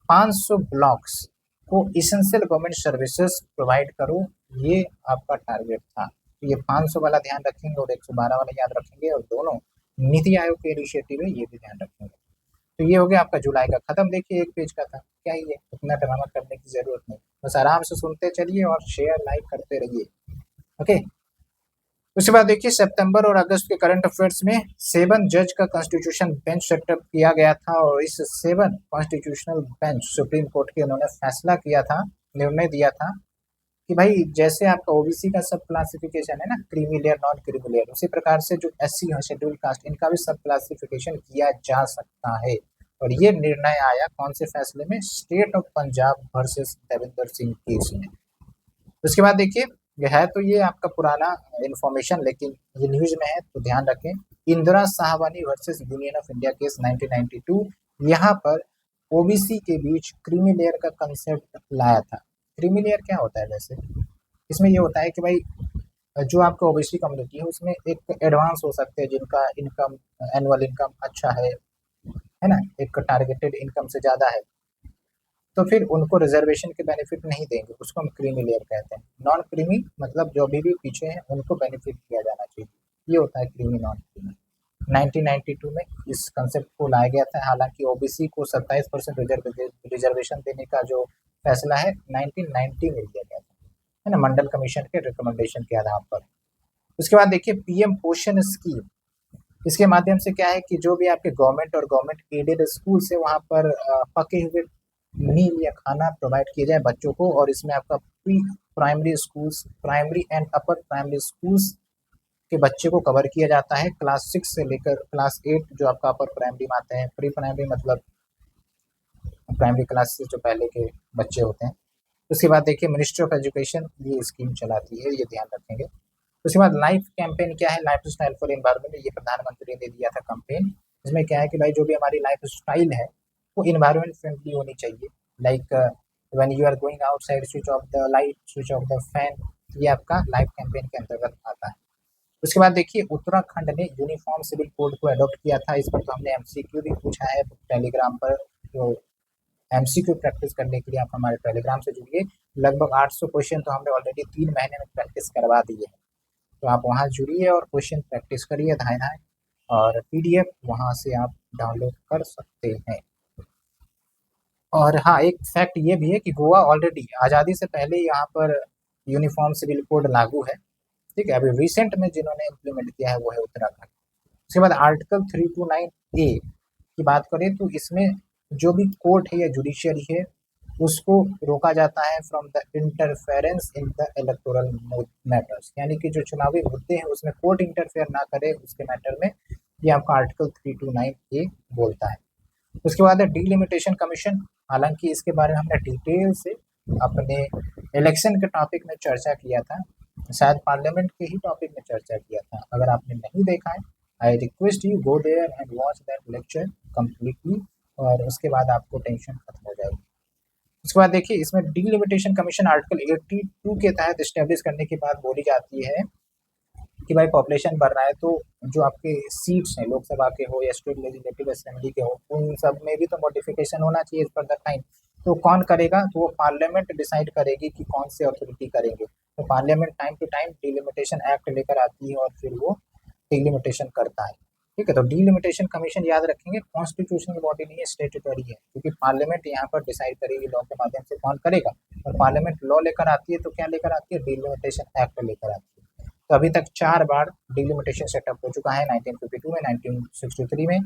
500 ब्लॉक्स को इसेंशियल गवर्नमेंट सर्विसेज प्रोवाइड करो, ये आपका टारगेट था। तो ये 500 वाला ध्यान रखेंगे और 112 वाला याद रखेंगे, और दोनों नीति आयोग के इनिशिएटिव है, ये भी ध्यान रखेंगे। तो ये हो गया आपका जुलाई का खत्म। देखिए 1 पेज का था, क्या ही है, उतना ड्रामा करने की जरूरत नहीं, बस आराम से सुनते चलिए और शेयर लाइक करते रहिए, ओके। उसके बाद देखिए सितंबर और अगस्त के करंट अफेयर्स में 7 जज का कॉन्स्टिट्यूशन बेंच सेटअप किया गया था, और इस 7 कॉन्स्टिट्यूशनल बेंच सुप्रीम कोर्ट के उन्होंने फैसला किया था, निर्णय दिया था कि भाई जैसे आपका ओबीसी का सब क्लासिफिकेशन है ना, creamy layer non creamy layer, उसी प्रकार से जो एससी है शेड्यूल कास्ट, इनका भी सब क्लासिफिकेशन किया जा सकता है। और ये निर्णय आया कौन से फैसले में, state of Punjab versus Devendra Singh case में। उसके बाद देखिए ये है तो ये आपका पुराना इन्फॉर्मेशन, लेकिन ये न्यूज में है तो ध्यान रखें। Indira Sawhney versus union of India case 1992, यहाँ पर ओबीसी के बीच क्रीमी लेयर का कंसेप्ट लाया था। क्रीमी लेयर क्या होता है वैसे, इसमें ये होता है कि भाई जो आपका ओबीसी कम्युनिटी है उसमें एक एडवांस हो सकते हैं जिनका इनकम एनुअल इनकम अच्छा है ना, एक टारगेटेड इनकम से ज़्यादा है, तो फिर उनको रिजर्वेशन के बेनिफिट नहीं देंगे, उसको हम क्रीमी लेयर कहते हैं। नॉन क्रीमी मतलब जो अभी भी पीछे हैं उनको बेनिफिट दिया जाना चाहिए, ये होता है क्रीमी नॉन क्रीमी। 1992 में इस कंसेप्ट को लाया गया था, हालांकि ओबीसी को 27% रिजर्वेशन देने का जो फैसला है 1990 में लिया गया था, है ना, मंडल कमीशन के रिकमेंडेशन के आधार पर। उसके बाद देखिए पीएम पोषण स्कीम, इसके माध्यम से क्या है कि जो भी आपके गवर्नमेंट और गवर्नमेंट एडेड स्कूल से वहाँ पर पके हुए मील या खाना प्रोवाइड किया जाए बच्चों को, और इसमें आपका pre primary schools, primary and upper primary schools के बच्चे को कवर किया जाता है, क्लास 6 से लेकर क्लास 8 जो आपका अपर प्राइमरी में आते हैं, प्री प्राइमरी मतलब प्राइमरी क्लास से जो पहले के बच्चे होते हैं। उसके बाद देखिए मिनिस्ट्री ऑफ एजुकेशन ये स्कीम चलाती है, ये ध्यान रखेंगे। उसके बाद लाइफ कैंपेन क्या है, लाइफ स्टाइल फॉर एनवायरमेंट, ये प्रधानमंत्री ने दिया था कैंपेन। इसमें क्या है कि भाई जो भी हमारी लाइफ स्टाइल है वो इन्वायरमेंट फ्रेंडली होनी चाहिए, like when you are going outside switch off the light, switch off the fan, ये आपका लाइफ कैंपेन के अंतर्गत आता है। उसके बाद देखिए उत्तराखंड ने यूनिफॉर्म सिविल कोड को अडॉप्ट किया था, इस पर तो हमने एमसीक्यू भी पूछा है टेलीग्राम पर, तो एमसीक्यू प्रैक्टिस करने के लिए आप हमारे टेलीग्राम से जुड़िए। लगभग 800 क्वेश्चन तो हमने ऑलरेडी 3 महीने में प्रैक्टिस करवा दी है, तो आप वहाँ जुड़िए और क्वेश्चन प्रैक्टिस करिए धाए धाए, और पीडीएफ वहाँ से आप डाउनलोड कर सकते हैं। और हाँ एक फैक्ट ये भी है कि गोवा ऑलरेडी आज़ादी से पहले यहाँ पर यूनिफॉर्म सिविल कोड लागू है, ठीक है। अभी रिसेंट में जिन्होंने इम्प्लीमेंट किया है वो है उत्तराखंड। उसके बाद आर्टिकल 329A की बात करें तो इसमें जो भी कोर्ट है या जुडिशियरी है उसको रोका जाता है from the interference in the electoral matters, यानी कि जो चुनावी मुद्दे हैं उसमें कोर्ट इंटरफेयर ना करे उसके मैटर में, ये आपका आर्टिकल 329A बोलता है। उसके बाद है डीलिमिटेशन कमीशन, हालांकि इसके बारे में हमने डिटेल से अपने इलेक्शन के टॉपिक में चर्चा किया था, शायद पार्लियामेंट के ही टॉपिक में चर्चा किया था। अगर आपने नहीं देखा है, I request you go there and watch that lecture completely, और उसके बाद आपको टेंशन खत्म हो जाएगी। उसके बाद देखिए, इसमें डिलिमिटेशन कमीशन आर्टिकल 82 के तहत स्टैब्लिश करने की बात बोली जाती है कि भाई पॉपुलेशन बढ़ रहा है तो जो आपके सीट्स हैं लोकसभा के हो या स्टेट लेजिस्लेटिव असेंबली के हो, उन सब में भी तो मॉडिफिकेशन होना चाहिए इस पर द टाइम। तो कौन करेगा? तो वो पार्लियामेंट डिसाइड करेगी कि कौन से अथॉरिटी करेंगे। तो parliament time to time delimitation act लेकर आती है और फिर वो डिलिमिटेशन करता है। ठीक है, तो डिलिमिटेशन कमीशन याद रखेंगे कॉन्स्टिट्यूशनल बॉडी नहीं है, स्टेटूटरी है, क्योंकि पार्लियामेंट यहाँ पर डिसाइड करेगी लॉ के माध्यम से कौन करेगा। और पार्लियामेंट लॉ लेकर आती है तो क्या लेकर आती है? डिलिमिटेशन एक्ट लेकर आती है। तो अभी तक 4 बार डिलिमिटेशन सेटअप हो चुका है, 1952 में, 1963 में,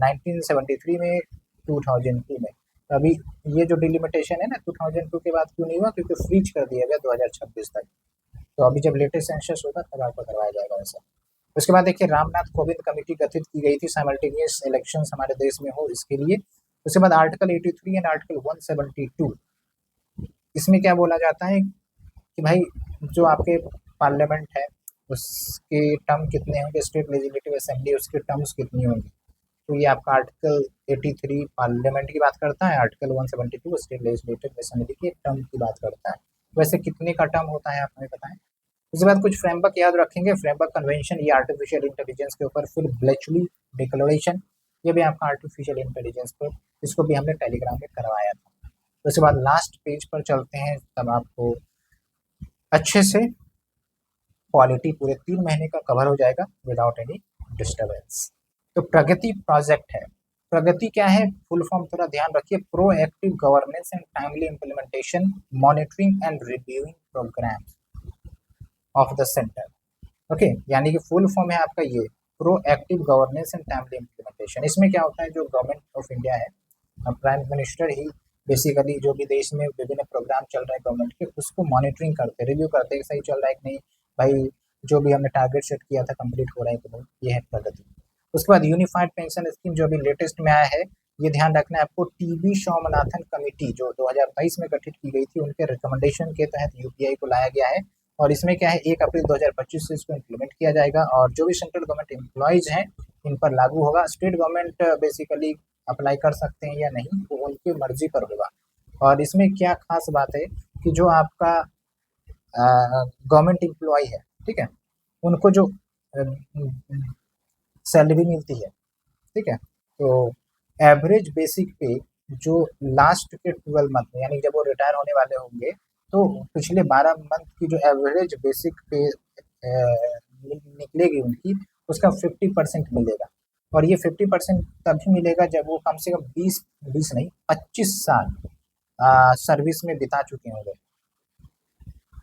1973 में, 2002 में। तो अभी ये जो डिलिमिटेशन है ना 2002 के बाद क्यों नहीं हुआ? क्योंकि फ्रीज कर दिया गया 2026 तक। तो अभी जब लेटेस्ट सेंसस होगा तब आपको करवाया जाएगा वैसा। उसके बाद देखिए, रामनाथ कोविंद कमेटी गठित की गई थी साइमल्टेनियस इलेक्शंस हमारे देश में हो इसके लिए। उसके बाद आर्टिकल 83 एंड आर्टिकल 172, इसमें क्या बोला जाता है कि भाई जो आपके पार्लियामेंट है उसके टर्म कितने होंगे, स्टेट लेजिस्लेटिव असेंबली उसके टर्म्स कितनी होंगी। तो ये आपका आर्टिकल 83 पार्लियामेंट की बात करता है, आर्टिकल 172 स्टेट लेजिस्लेटिव असेंबली के टर्म की बात करता है। वैसे कितने का टर्म होता है आप हमें बताएं। उसके बाद कुछ फ्रेमवर्क याद रखेंगे, फ्रेमवर्क कन्वेंशन, ये आर्टिफिशियल इंटेलिजेंस के ऊपर, फिर ब्लेचली डिक्लेरेशन, ये भी आपका आर्टिफिशियल इंटेलिजेंस पर, इसको भी हमने टेलीग्राम में करवाया था। उसके बाद लास्ट पेज पर चलते हैं, तब आपको अच्छे से क्वालिटी पूरे 3 महीने का कवर हो जाएगा विदाउट एनी डिस्टर्बेंस। तो प्रगति प्रोजेक्ट है। प्रगति क्या है? फुल फॉर्म थोड़ा ध्यान रखिए, proactive governance and timely implementation, monitoring and reviewing programmes of the centre. Okay, यानी कि फुल फॉर्म है आपका ये proactive governance and timely implementation. इसमें क्या होता है, जो गवर्नमेंट ऑफ इंडिया है, प्राइम मिनिस्टर ही बेसिकली जो भी देश में विभिन्न प्रोग्राम चल रहे हैं गवर्नमेंट के, उसको मॉनिटरिंग करते, रिव्यू करते हैं सही चल रहा है कि नहीं, भाई जो भी हमने टारगेट सेट किया था कंप्लीट हो रहा है कि नहीं, ये है प्रगति। उसके बाद यूनिफाइड पेंशन स्कीम जो अभी लेटेस्ट में आया है, ये ध्यान रखना है आपको, टीबी स्वामीनाथन कमेटी जो 2022 में गठित की गई थी, उनके रिकमेंडेशन के तहत यूपीआई को लाया गया है। और इसमें क्या है, 1 अप्रैल 2025 से इसको इम्प्लीमेंट किया जाएगा और जो भी सेंट्रल गवर्नमेंट एम्प्लॉयज हैं इन पर लागू होगा। स्टेट गवर्नमेंट बेसिकली अप्लाई कर सकते हैं या नहीं, वो तो उनकी मर्जी पर होगा। और इसमें क्या खास बात है कि जो आपका गवर्नमेंट एम्प्लॉय है, ठीक है, उनको जो सैलरी मिलती है, ठीक है, तो एवरेज बेसिक पे जो लास्ट के 12 मंथ यानी जब वो रिटायर होने वाले होंगे, तो पिछले 12 मंथ की जो एवरेज बेसिक पे निकलेगी उनकी, उसका 50% मिलेगा। और ये 50% तभी मिलेगा जब वो कम से कम 20 नहीं 25 साल सर्विस में बिता चुके होंगे।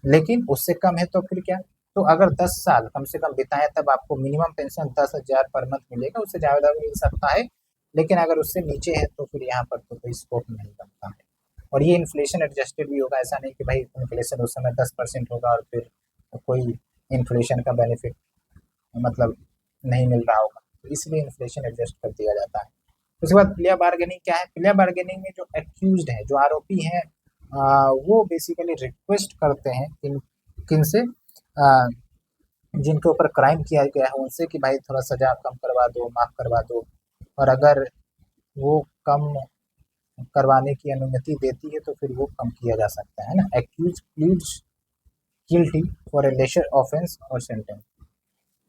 लेकिन उससे कम है तो फिर क्या? तो अगर 10 साल कम से कम बिताए तब आपको मिनिमम पेंशन 10,000 पर मंथ मिलेगा, उससे ज़्यादा मिल सकता है। लेकिन अगर उससे नीचे है तो फिर यहाँ पर तो कोई स्कोप नहीं बनता है। और ये इन्फ्लेशन एडजस्टेड भी होगा, ऐसा नहीं कि भाई इन्फ्लेशन उस समय 10% होगा और फिर कोई इन्फ्लेशन का बेनिफिट मतलब नहीं मिल रहा होगा, तो इसलिए इन्फ्लेशन एडजस्ट कर दिया जाता है। उसके बाद प्लेयर बार्गेनिंग क्या है? प्लेयर बार्गेनिंग में जो एक्यूज्ड है, जो आरोपी हैं, वो बेसिकली रिक्वेस्ट करते हैं किन से, जिनके ऊपर क्राइम किया गया है उनसे, कि भाई थोड़ा सजा कम करवा दो, माफ़ करवा दो। और अगर वो कम करवाने की अनुमति देती है तो फिर वो कम किया जा सकता है ना। Accused pleads guilty for a lesser offence और सेंटेंस।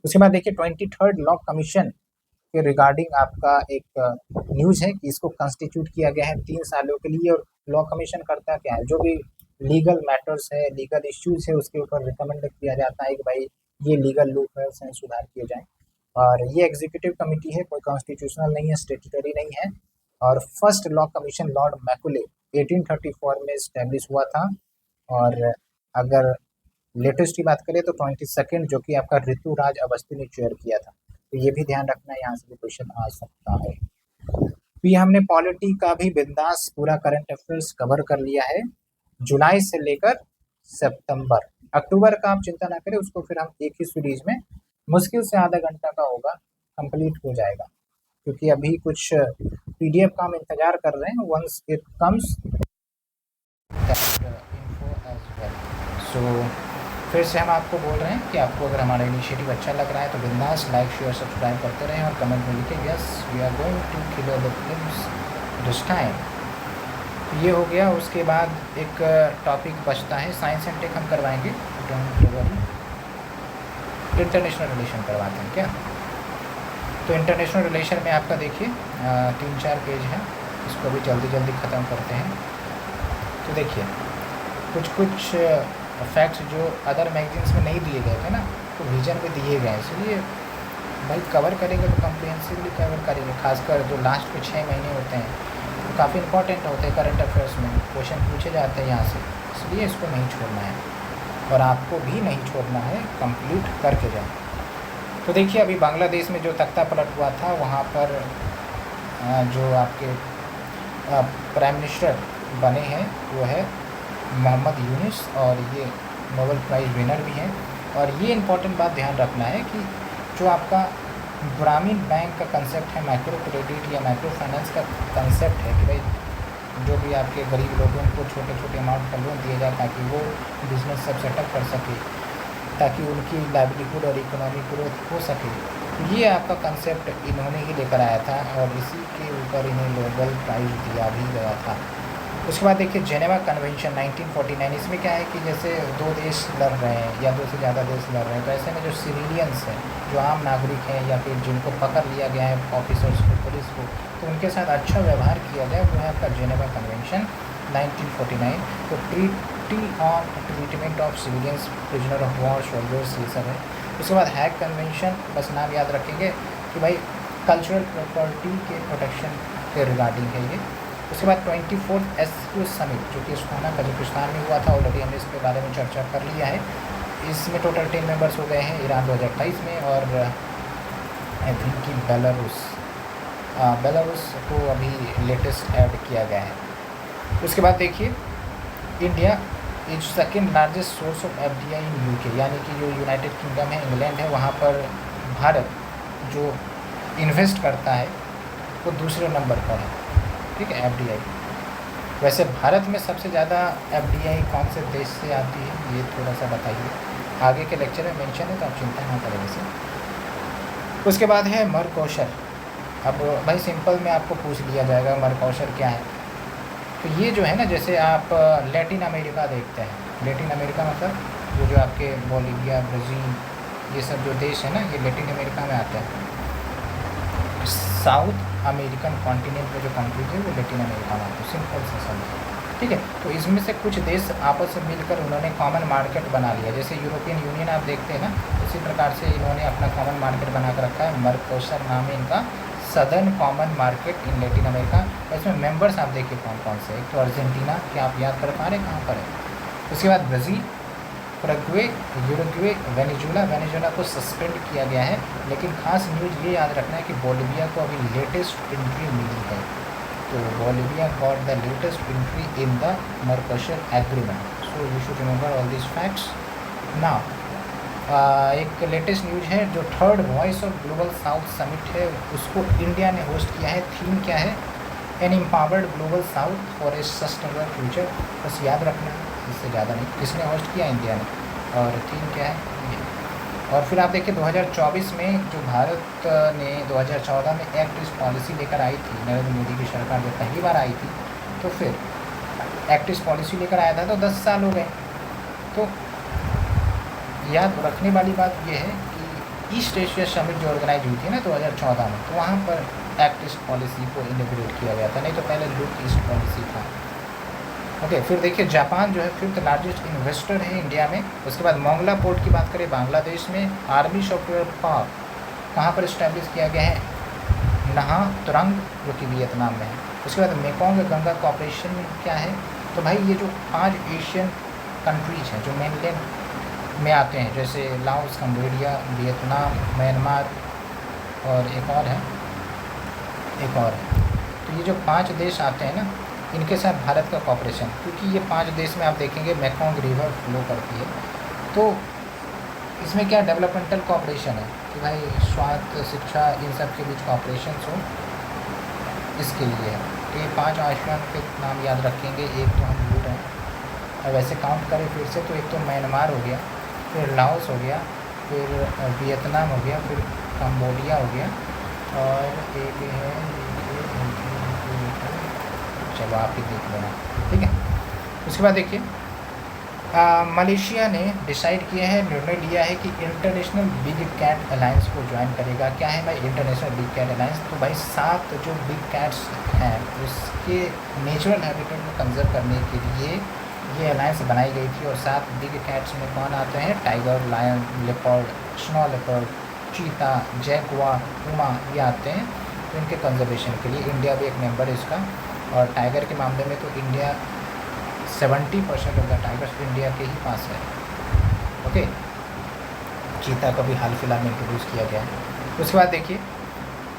उसके बाद देखिए 23rd लॉ कमीशन के रिगार्डिंग आपका एक न्यूज़ है कि इसको कंस्टिट्यूट किया गया है 3 सालों के लिए। और लॉ कमीशन करता क्या है, जो भी लीगल मैटर्स है, लीगल इश्यूज है, उसके ऊपर रिकमेंड किया जाता है कि भाई ये लीगल लूपहोल्स हैं, सुधार किए जाएं। और ये एग्जीक्यूटिव कमिटी है, कोई कॉन्स्टिट्यूशनल नहीं है, स्टेटूटरी नहीं है। और first law commission Lord Macaulay 1834 में स्टैब्लिश हुआ था। और अगर लेटेस्ट की बात करें तो 22nd जो कि आपका ऋतुराज अवस्थी ने चेयर किया था। तो ये भी ध्यान रखना है, यहाँ से भी क्वेश्चन आ सकता है। तो ये हमने पॉलिटी का भी बिंदास पूरा करंट अफेयर्स कवर कर लिया है, जुलाई से लेकर सितंबर। अक्टूबर का आप चिंता ना करें, उसको फिर हम एक ही सीरीज में मुश्किल से आधा घंटा का होगा, कंप्लीट हो जाएगा। क्योंकि अभी कुछ पीडीएफ का हम इंतजार कर रहे हैं, वंस इट कम्स सो फिर से हम आपको बोल रहे हैं कि आपको अगर हमारा इनिशिएटिव अच्छा लग रहा है तो बिंदास लाइक शेयर सब्सक्राइब करते रहें और कमेंट में लिखें yes we are going to kill the films this time. ये हो गया। उसके बाद एक टॉपिक बचता है साइंस एंड टेक हम करवाएंगे, इंटरनेशनल रिलेशन करवाते हैं क्या। तो इंटरनेशनल रिलेशन में आपका देखिए 3-4 पेज हैं, इसको भी जल्दी जल्दी ख़त्म करते हैं। तो देखिए कुछ फैक्ट्स जो अदर मैगजीन्स में नहीं दिए गए थे ना, तो विजन में दिए गए, इसलिए भाई कवर करेंगे तो कम्प्रिहेंसिवली कवर करेंगे। खासकर जो लास्ट के 6 महीने होते हैं तो काफ़ी इंपॉर्टेंट होते हैं, करंट अफेयर्स में क्वेश्चन पूछे जाते हैं यहाँ से, इसलिए इसको नहीं छोड़ना है और आपको भी नहीं छोड़ना है, कंप्लीट करके जाए। तो देखिए अभी बांग्लादेश में जो तख्ता पलट हुआ था वहाँ पर जो आपके प्राइम मिनिस्टर बने हैं वो है मोहम्मद यूनुस, और ये नोबेल प्राइज़ विनर भी हैं। और ये इम्पॉर्टेंट बात ध्यान रखना है कि जो आपका ग्रामीण बैंक का कंसेप्ट है, माइक्रो क्रेडिट या माइक्रो फाइनेंस का कंसेप्ट है कि भाई जो भी आपके गरीब लोगों को छोटे छोटे अमाउंट का लोन दिया जाए ताकि वो बिज़नेस सब सेटअप कर सके, ताकि उनकी लाइवलीहुड और इकोनॉमिक ग्रोथ हो सके। ये आपका कंसेप्ट इन्होंने ही लेकर आया था और इसी के ऊपर इन्हें नोबेल प्राइज़ दिया भी गया था। उसके बाद देखिए जेनेवा कन्वेंशन 1949, इसमें क्या है कि जैसे 2 देश लड़ रहे हैं या 2 से ज़्यादा देश लड़ रहे हैं, तो ऐसे में जो सिविलियंस हैं, जो आम नागरिक हैं या फिर जिनको पकड़ लिया गया है ऑफिसर्स को, पुलिस को, तो उनके साथ अच्छा व्यवहार किया गया, वो है आपका जेनेवा कन्वेंशन 1949। तो treaty on treatment of civilians prisoner of war soldiers, ये सब है। उसके बाद हैग कन्वेंशन, बस नाम याद रखेंगे कि भाई कल्चरल प्रॉपर्टी के प्रोटेक्शन के रिगार्डिंग है ये। उसके बाद 24th एसक्यू समिट जो कि अस्थाना कजाकिस्तान में हुआ था, ऑलरेडी हमने इसके बारे में चर्चा कर लिया है। इसमें टोटल 10 मेंबर्स हो गए हैं ईरान 2028 में, और आई थिंक कि बेलारूस को अभी लेटेस्ट ऐड किया गया है। उसके बाद देखिए India is second largest source of FDI in UK, यानी कि जो यूनाइटेड किंगडम है, इंग्लैंड है, वहाँ पर भारत जो इन्वेस्ट करता है वो दूसरे नंबर पर है, ठीक है, एफडीआई। वैसे भारत में सबसे ज़्यादा एफडीआई कौन से देश से आती है ये थोड़ा सा बताइए, आगे के लेक्चर में मेंशन है तो आप चिंता ना करें वैसे। उसके बाद है मरकॉशर। अब भाई सिंपल में आपको पूछ लिया जाएगा मरकॉशर क्या है, तो ये जो है ना, जैसे आप लैटिन अमेरिका देखते हैं, लैटिन अमेरिका मतलब जो आपके बोलिविया, ब्राज़ील, ये सब जो देश है ना, ये लैटिन अमेरिका में आते हैं। साउथ अमेरिकन कॉन्टिनेंट में जो कंट्रीज है वो लैटिन अमेरिका में आते हैं, सिंपल से समझो, ठीक है। तो इसमें से कुछ देश आपस में मिलकर उन्होंने कॉमन मार्केट बना लिया, जैसे यूरोपियन यूनियन आप देखते हैं ना, उसी प्रकार से इन्होंने अपना कॉमन मार्केट बना कर रखा है। मरकॉशर नाम है इनका, southern common market in Latin America. इसमें मेंबर्स आप देखिए कौन कौन से, एक तो अर्जेंटीना, क्या आप याद कर पा रहे हैं कहाँ पर है। उसके बाद ब्राज़ील, पैराग्वे, यूरुग्वे, वेनेजुएला को सस्पेंड किया गया है। लेकिन खास न्यूज़ ये याद रखना है कि बोलिविया को अभी लेटेस्ट एंट्री मिली है, तो Bolivia got the latest entry in the Mercosur agreement, so you should remember all this facts now. एक लेटेस्ट न्यूज़ है, जो 3rd voice of global south summit है उसको इंडिया ने होस्ट किया है। थीम क्या है, an empowered global south for a sustainable future, बस याद रखना है, इससे ज़्यादा नहीं। किसने होस्ट किया, इंडिया ने, और थीम क्या है ये। और फिर आप देखिए 2024 में जो भारत ने 2014 में एक्ट ईस्ट पॉलिसी लेकर आई थी, नरेंद्र मोदी की सरकार जब पहली बार आई थी, तो फिर एक्ट ईस्ट पॉलिसी लेकर आया था तो 10 साल हो गए। तो याद रखने वाली बात यह है कि ईस्ट एशिया समिट जो ऑर्गेनाइज हुई थी ना 2014 में, तो वहाँ पर एक्ट ईस्ट पॉलिसी को इनॉग्रेट किया गया था, नहीं तो पहले लुक ईस्ट पॉलिसी था। ओके, फिर देखिए जापान जो है 5th लार्जेस्ट इन्वेस्टर है इंडिया में। उसके बाद मोंगला पोर्ट की बात करें बांग्लादेश में, आर्मी सॉफ्टवेयर पार्क कहाँ पर इस्टेब्लिश किया गया है, नहा तुरंग जो कि वियतनाम में है। उसके बाद मेकोंग गंगा कॉर्पोरेशन क्या है, तो भाई ये जो 5 एशियन कंट्रीज हैं जो मेनलैंड में आते हैं, जैसे लाओस, कंबोडिया, वियतनाम, म्यांमार और एक और है, तो ये जो 5 देश आते हैं ना, इनके साथ भारत का कॉपरेशन, क्योंकि ये 5 देश में आप देखेंगे मेकोंग रिवर फ्लो करती है, तो इसमें क्या डेवलपमेंटल कॉपरेशन है कि भाई स्वास्थ्य, शिक्षा, इन सब के बीच कॉपरेशन हो, इसके लिए है। तो ये 5 आशियान के नाम याद रखेंगे, एक तो हम भूल रहे हैं, अब वैसे काउंट करें फिर से तो एक तो म्यांमार हो गया, फिर लाओस हो गया, फिर वियतनाम हो गया, फिर कंबोडिया हो गया, और एक है, चलो आप ही देख लेना, ठीक है। उसके बाद देखिए मलेशिया ने डिसाइड किया है, निर्णय लिया है कि इंटरनेशनल बिग कैट अलायंस को ज्वाइन करेगा। क्या है भाई इंटरनेशनल बिग कैट अलायंस? तो भाई 7 जो बिग कैट्स हैं उसके नेचुरल हैबिटेट को कंजर्व करने के लिए ये अलायंस बनाई गई थी। और 7 बिग कैट्स में कौन आते हैं? Tiger, lion, leopard, snow leopard, चीता, जैगुआर, पुमा, ये आते हैं। तो इनके कंजर्वेशन के लिए इंडिया भी एक मेंबर है इसका। और टाइगर के मामले में तो India 70% of the tigers India के ही पास है। ओके, चीता को भी हाल फिलहाल में इंट्रोड्यूस किया गया है। उसके बाद देखिए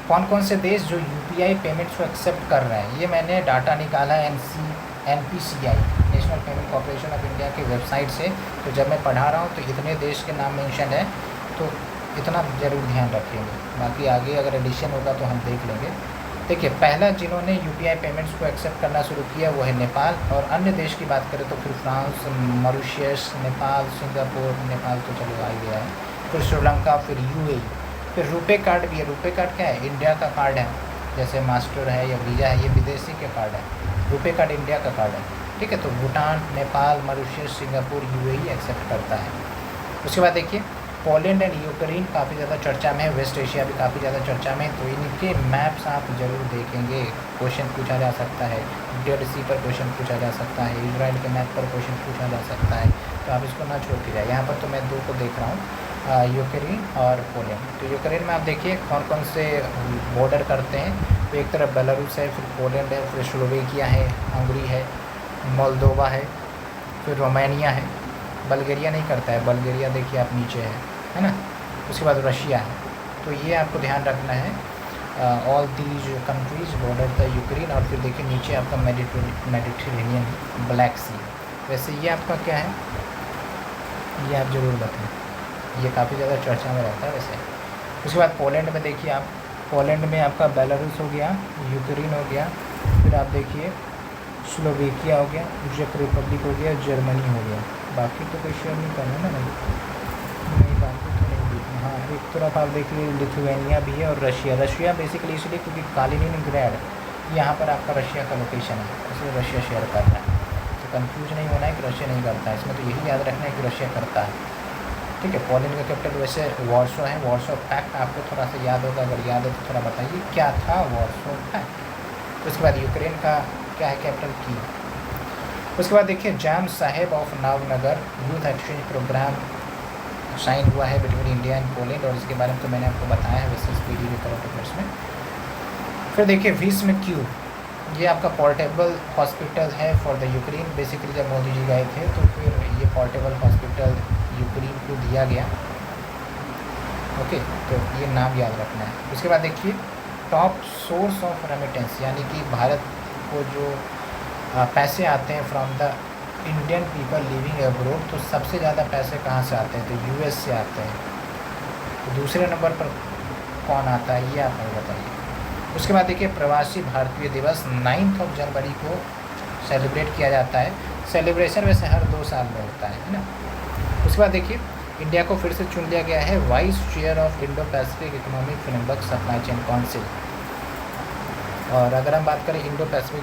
कौन कौन से देश जो यूपीआई पेमेंट्स को एक्सेप्ट कर रहे हैं, ये मैंने डाटा निकाला है NPCI, national payment corporation of India के वेबसाइट से। तो जब मैं पढ़ा रहा हूँ तो इतने देश के नाम मेंशन है, तो इतना ज़रूर ध्यान रखेंगे। बाकी आगे अगर एडिशन होगा तो हम देख लेंगे। देखिए पहला जिन्होंने यूपीआई पेमेंट्स को एक्सेप्ट करना शुरू किया वो है नेपाल। और अन्य देश की बात करें तो फिर France, Mauritius, Nepal, Singapore, Nepal तो चलो आ गया है, फिर श्रीलंका, फिर UAE, फिर रुपे कार्ड भी है। रुपे कार्ड क्या है? इंडिया का कार्ड है, जैसे मास्टर है या वीज़ा है, ये विदेशी के कार्ड है। रुपे कार्ड इंडिया का कार्ड है, ठीक है। तो Bhutan, Nepal, Mauritius, Singapore, UAE accept करता है। उसके बाद देखिए पोलैंड एंड यूक्रेन काफ़ी ज़्यादा चर्चा में है, वेस्ट एशिया भी काफ़ी ज़्यादा चर्चा में है। तो इनके मैप्स आप ज़रूर देखेंगे, क्वेश्चन पूछा जा सकता है। डेड सी पर क्वेश्चन पूछा जा सकता है, इजराइल के मैप पर क्वेश्चन पूछा जा सकता है। तो आप इसको ना छोड़ के जाए। यहाँ पर तो मैं 2 को देख रहा हूँ, यूक्रेन और पोलैंड। तो यूक्रेन में आप देखिए कौन कौन से बॉर्डर करते हैं। तो एक तरफ बेलारूस है, फिर पोलैंड है, फिर स्लोवेकिया है, हंगरी है, मोल्दोवा है, फिर रोमानिया है। बल्गेरिया नहीं करता है, बल्गेरिया देखिए आप नीचे है ना। उसके बाद रशिया है। तो ये आपको ध्यान रखना है, all these countries border the Ukraine. और फिर देखिए नीचे आपका मेडिटेरेनियन, ब्लैक सी। वैसे ये आपका क्या है, ये आप ज़रूर बताएं, ये काफ़ी ज़्यादा चर्चा में रहता है वैसे। उसके बाद पोलैंड में देखिए आप, पोलैंड में आपका बेलारूस हो गया, यूक्रेन हो गया, फिर आप देखिए स्लोवेकिया हो गया, चेक रिपब्लिक हो गया, जर्मनी हो गया। बाकी तो कोई शेयर नहीं करना ना, नहीं बाकी तो नहीं देखना। हाँ एक तरफ आप देखिए लिथुआनिया भी है और रशिया। रशिया बेसिकली इसलिए क्योंकि कालिनिनग्राड यहाँ पर आपका रशिया का लोकेशन है, इसलिए रशिया शेयर कर रहा है। तो कंफ्यूज नहीं होना है कि रशिया नहीं करता है, इसमें तो यही याद रखना है कि रशिया करता है, ठीक है। पोलैंड का कैपिटल वैसे वॉर्सो है। वॉर्सो पैक्ट आपको थोड़ा सा याद होगा, अगर याद है तो थोड़ा बताइए क्या था वॉर्सो पैक्ट। उसके बाद यूक्रेन का क्या है कैपिटल? कीव। उसके बाद देखिए Jam Saheb of Nawanagar youth exchange program sign हुआ है बिटवीन इंडिया एंड पोलैंड, और इसके बारे में तो मैंने आपको बताया है वैसे पीडी के करंट अफेयर्स में। फिर देखिए विस्म क्यू, ये आपका पोर्टेबल हॉस्पिटल है फॉर द यूक्रेन। बेसिकली जब मोदी जी गए थे तो फिर ये पोर्टेबल हॉस्पिटल यूक्रेन को दिया गया। ओके, तो ये नाम याद रखना है। उसके बाद देखिए टॉप सोर्स ऑफ रेमिटेंस, यानी कि भारत को जो पैसे आते हैं from the Indian people living abroad, तो सबसे ज़्यादा पैसे कहाँ से आते हैं? तो US से आते हैं। तो दूसरे नंबर पर कौन आता है ये आप हमें बताइए। उसके बाद देखिए प्रवासी भारतीय दिवस 9 जनवरी को सेलिब्रेट किया जाता है। सेलिब्रेशन वैसे हर 2 साल में होता है ना। उसके बाद देखिए इंडिया को फिर से चुन लिया गया है vice chair of Indo Pacific economic framework supply chain council. और अगर हम बात करें इंडो पैसिफिक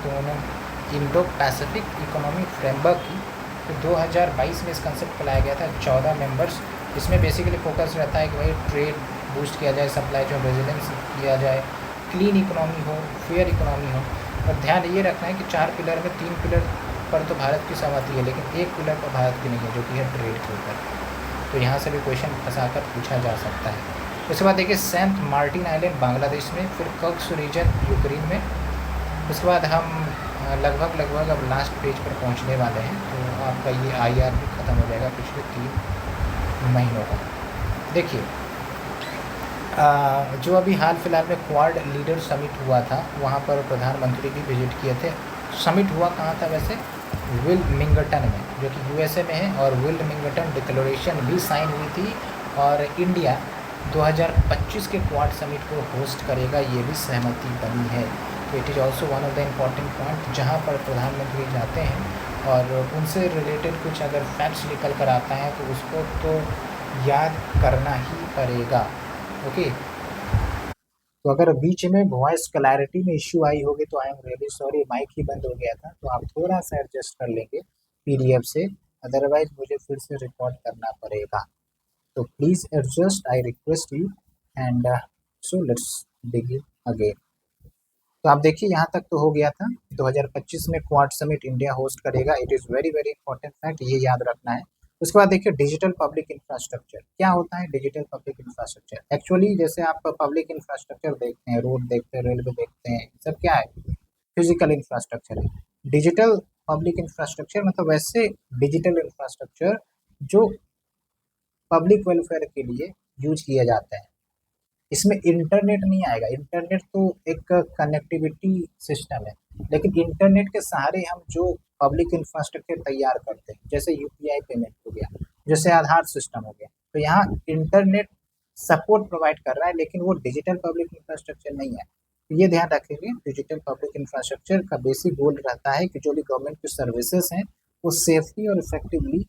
इकोनॉमिक फ्रेमवर्क की, तो 2022 में इस कंसेप्ट को लाया गया था। 14 मेंबर्स, इसमें बेसिकली फोकस रहता है कि भाई ट्रेड बूस्ट किया जाए, सप्लाई चेन रेजिलेंस किया जाए, क्लीन इकोनॉमी हो, फेयर इकोनॉमी हो। और ध्यान ये रखना है कि 4 पिलर में 3 पिलर पर तो भारत की सहमति है, लेकिन 1 पिलर पर भारत की नहीं है, जो कि है ट्रेड के ऊपर। तो यहाँ से भी क्वेश्चन फंसाकर पूछा जा सकता है। उसके बाद देखिए सेंट मार्टिन आइलैंड बांग्लादेश में, फिर कक्स रीजन यूक्रेन में। उसके बाद हम लगभग अब लास्ट पेज पर पहुँचने वाले हैं। तो आपका ये IR भी ख़त्म हो जाएगा पिछले 3 महीनों का। देखिए जो अभी हाल फिलहाल में क्वाड लीडर समिट हुआ था, वहाँ पर प्रधानमंत्री भी विजिट किए थे। समिट हुआ कहाँ था वैसे? विल्मिंगटन में, जो कि USA में है। और विल्मिंगटन डिक्लेरेशन भी साइन हुई थी, और इंडिया 2025 के क्वाड समिट को होस्ट करेगा, ये भी सहमति बनी है। तो it is also one of the important point, जहाँ पर प्रधानमंत्री जाते हैं और उनसे रिलेटेड कुछ अगर फैक्ट्स निकल कर आता है तो उसको तो याद करना ही पड़ेगा। ओके, तो अगर बीच में वॉइस क्लैरिटी में इश्यू आई होगी तो I am really sorry, mic ही बंद हो गया था, तो आप थोड़ा सा एडजस्ट कर लेंगे पीडीएफ से, अदरवाइज मुझे फिर से रिकॉर्ड करना पड़ेगा। तो please adjust, I request you, and so let's begin again. तो आप देखिए यहाँ तक तो हो गया था। 2025 में क्वाड समिट इंडिया होस्ट करेगा, it is very very important fact, ये याद रखना है। उसके बाद देखिए डिजिटल पब्लिक इंफ्रास्ट्रक्चर क्या होता है। डिजिटल पब्लिक इंफ्रास्ट्रक्चर एक्चुअली जैसे आप पब्लिक इंफ्रास्ट्रक्चर देखते हैं, रोड देखते हैं, रेलवे देखते हैं, सब क्या है, फिजिकल इंफ्रास्ट्रक्चर है। डिजिटल पब्लिक इंफ्रास्ट्रक्चर मतलब वैसे डिजिटल इंफ्रास्ट्रक्चर जो पब्लिक वेलफेयर के लिए यूज किया जाता है। इसमें इंटरनेट नहीं आएगा, इंटरनेट तो एक कनेक्टिविटी सिस्टम है, लेकिन इंटरनेट के सहारे हम जो पब्लिक इंफ्रास्ट्रक्चर तैयार करते हैं, जैसे यूपीआई पेमेंट हो गया, जैसे आधार सिस्टम हो गया, तो यहाँ इंटरनेट सपोर्ट प्रोवाइड कर रहा है, लेकिन वो डिजिटल पब्लिक इंफ्रास्ट्रक्चर नहीं है। तो ये ध्यान रखेंगे, डिजिटल पब्लिक इंफ्रास्ट्रक्चर का बेसिक गोल रहता है कि जो भी गवर्नमेंट की सर्विसेज हैं वो सेफली और इफेक्टिवली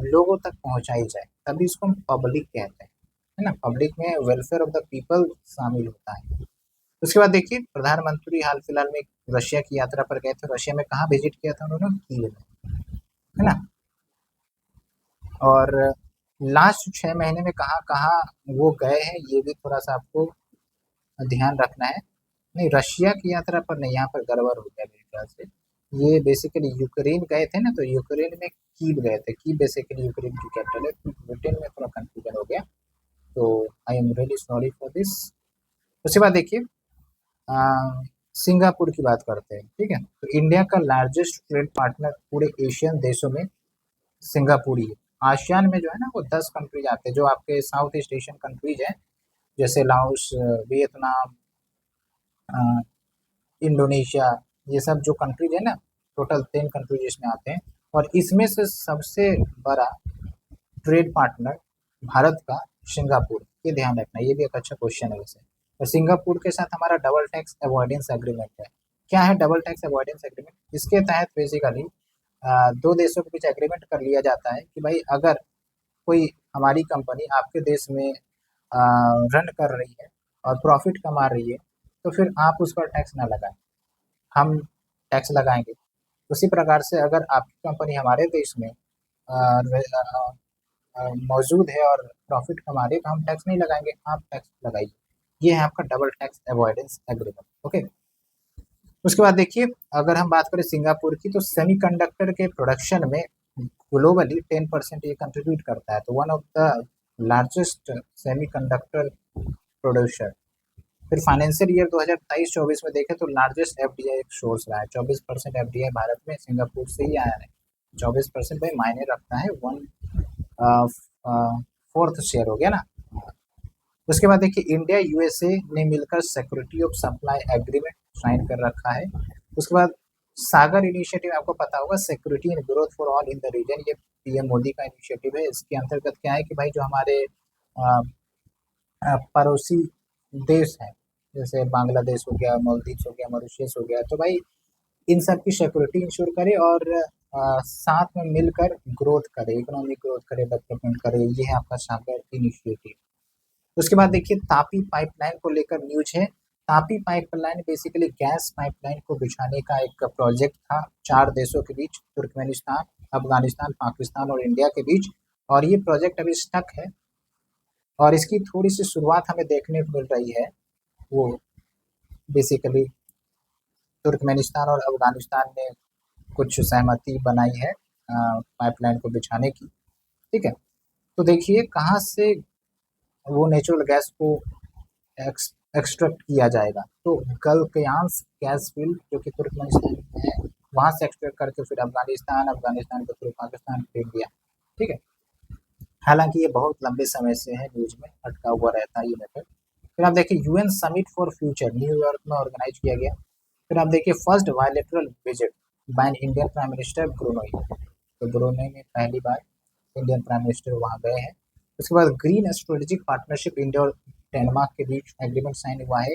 लोगों तक पहुंचाई जाए, तभी इसको हम पब्लिक कहते हैं, है ना। पब्लिक में वेलफेयर ऑफ द पीपल शामिल होता है। उसके बाद देखिए प्रधानमंत्री हाल फिलहाल में रशिया की यात्रा पर गए थे। रशिया में कहाँ विजिट किया था उन्होंने, कीव में, है ना। और लास्ट 6 महीने में कहाँ कहाँ वो गए हैं ये भी थोड़ा सा आपको ध्यान रखना है। नहीं, रशिया की यात्रा पर नहीं, यहाँ पर गड़बड़ हो गया मेरे ख्याल से। ये बेसिकली यूक्रेन गए थे ना, तो यूक्रेन में कीव गए थे। कीव बेसिकली यूक्रेन की कैपिटल है, ब्रिटेन में थोड़ा कंफ्यूजन हो गया, तो I am really sorry for this. उसके बाद देखिए सिंगापुर की बात करते हैं, ठीक है। तो इंडिया का लार्जेस्ट ट्रेड पार्टनर पूरे एशियन देशों में सिंगापुर ही है। आसियान में जो है ना वो 10 कंट्रीज आते हैं, जो आपके साउथ ईस्ट एशियन कंट्रीज हैं, जैसे लाओस, वियतनाम, इंडोनेशिया, ये सब जो कंट्रीज है ना, टोटल 10 कंट्रीज इसमें आते हैं। और इसमें से सबसे बड़ा ट्रेड पार्टनर भारत का सिंगापुर, ये ध्यान रखना, ये भी एक अच्छा क्वेश्चन है वैसे। और सिंगापुर के साथ हमारा डबल टैक्स अवॉइडेंस एग्रीमेंट है। क्या है डबल टैक्स अवॉइडेंस एग्रीमेंट? इसके तहत बेसिकली दो देशों के बीच एग्रीमेंट कर लिया जाता है कि भाई अगर कोई हमारी कंपनी आपके देश में रन कर रही है और प्रॉफिट कमा रही है, तो फिर आप उस पर टैक्स ना लगाएं, हम टैक्स लगाएंगे। उसी प्रकार से अगर आपकी कंपनी हमारे देश में मौजूद है और प्रॉफिट कमा रही है, तो हम टैक्स नहीं लगाएंगे, आप टैक्स लगाइए। ये है आपका double tax avoidance agreement. Okay, उसके बाद देखिए अगर हम बात करें सिंगापुर की, तो सेमीकंडक्टर के प्रोडक्शन में ग्लोबली 10% ये कंट्रीब्यूट करता है, तो one of the largest semiconductor producer. फिर फाइनेंशियल ईयर 2023-24 में देखें तो लार्जेस्ट एफडीआई एक सोर्स रहा है, 24% एफडीआई भारत में सिंगापुर से ही आया है। 24% भाई मायने रखता है, वन फोर्थ शेयर हो गया ना। उसके बाद देखिए इंडिया यूएसए ने मिलकर security of supply agreement sign कर रखा है। उसके बाद सागर इनिशिएटिव आपको पता होगा, security and growth for all in the region, ये पीएम मोदी का इनिशिएटिव है। इसके अंतर्गत क्या है कि भाई जो हमारे पड़ोसी देश हैं, जैसे बांग्लादेश हो गया, मालदीव्स हो गया, मॉरिशस हो गया, तो भाई इन सब की सिक्योरिटी इंश्योर करे और साथ में मिलकर ग्रोथ करे, इकोनॉमिक ग्रोथ करे, डेवलपमेंट करे, ये है आपका सागर इनिशिएटिव। उसके बाद देखिए तापी पाइपलाइन को लेकर न्यूज है। Tapi pipeline basically gas pipeline को बिछाने का एक प्रोजेक्ट था 4 देशों के बीच, तुर्कमेनिस्तान, अफगानिस्तान, पाकिस्तान और इंडिया के बीच, और ये प्रोजेक्ट अभी स्टक है। और इसकी थोड़ी सी शुरुआत हमें देखने को मिल रही है, वो बेसिकली तुर्कमेनिस्तान और अफगानिस्तान ने कुछ सहमति बनाई है पाइपलाइन को बिछाने की, ठीक है। तो देखिए कहाँ से वो नेचुरल गैस को एक्सट्रैक्ट किया जाएगा, तो गलकयान्स गैस फील्ड जो कि तुर्कमेनिस्तान में है, वहाँ से एक्सट्रैक्ट करके फिर अफगानिस्तान, अफगानिस्तान को फिर पाकिस्तान, फिर इंडिया, ठीक है। हालांकि ये बहुत लंबे समय से है न्यूज में अटका हुआ रहता है ये मैटर। फिर आप देखिए UN summit for future New York में ऑर्गेनाइज किया गया। फिर आप देखिए first bilateral visit by Indian prime minister Brunei, तो ब्रुनई में पहली बार इंडियन प्राइम मिनिस्टर वहाँ गए हैं। उसके बाद ग्रीन स्ट्रेटेजिक पार्टनरशिप इंडिया और डेनमार्क के बीच एग्रीमेंट साइन हुआ है।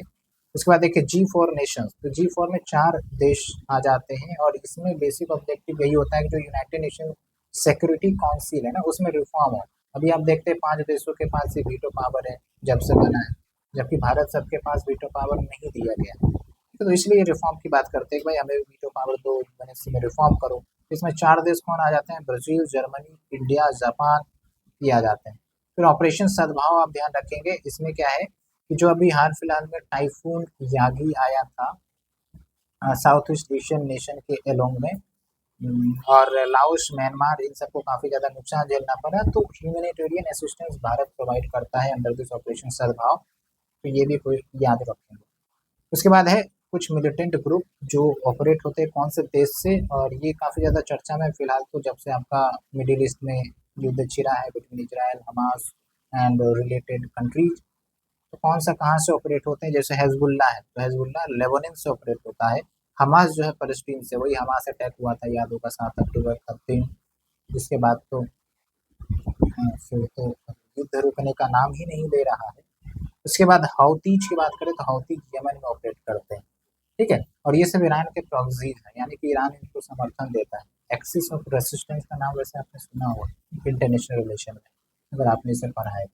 उसके बाद देखिए G4 नेशंस, तो G4 में 4 देश आ जाते हैं और इसमें बेसिक ऑब्जेक्टिव यही होता है कि जो यूनाइटेड नेशन सिक्योरिटी काउंसिल है ना उसमें रिफॉर्म हो। अभी आप देखते हैं 5 देशों के पास ये वीटो पावर है जब से बना है, जबकि भारत सबके पास वीटो पावर नहीं दिया गया है। तो इसलिए रिफॉर्म की बात करते हैं कि भाई हमें वीटो पावर दो, यूएनएससी में रिफॉर्म करो। इसमें 4 देश कौन आ जाते हैं? ब्राज़ील, जर्मनी, इंडिया, जापान, ये आ जाते हैं। फिर ऑपरेशन सद्भाव आप ध्यान रखेंगे, इसमें क्या है कि जो अभी हाल-फिलहाल में टाइफून यागी आया था साउथ ईस्ट एशियन नेशन के एलोंग में, और लाओस, म्यांमार, इन सबको काफ़ी ज़्यादा नुकसान झेलना पड़ा, तो ह्यूमैनिटेरियन असिस्टेंस भारत प्रोवाइड करता है अंडर दिस ऑपरेशन सद्भाव, तो ये भी कोई याद रखेंगे। उसके बाद है कुछ मिलिटेंट ग्रुप जो ऑपरेट होते हैं कौन से देश से, और ये काफ़ी ज़्यादा चर्चा में फिलहाल, तो जब से आपका मिडिल ईस्ट में युद्ध छिड़ा है between Israel, Hamas and related countries, तो कौन सा कहाँ से ऑपरेट होते हैं? जैसे हेजबुल्ला है, तो हेजबुल्ला लेबनान से ऑपरेट होता है। हमास जो है फलस्तीन से, वही हमास अटैक हुआ था याद होगा 7 अक्टूबर का दिन, जिसके बाद तो फिर तो युद्ध रुकने का नाम ही नहीं ले रहा है। उसके बाद हाउतीज की बात करें तो हाउतीज यमन में ऑपरेट करते हैं, ठीक है, और ये सब ईरान के प्रॉक्सीज हैं, यानी कि ईरान इनको समर्थन देता है। एक्सिस ऑफ रेसिस्टेंस का नाम वैसे आपने सुना होगा इंटरनेशनल रिलेशन में, अगर आपने इसे पढ़ा है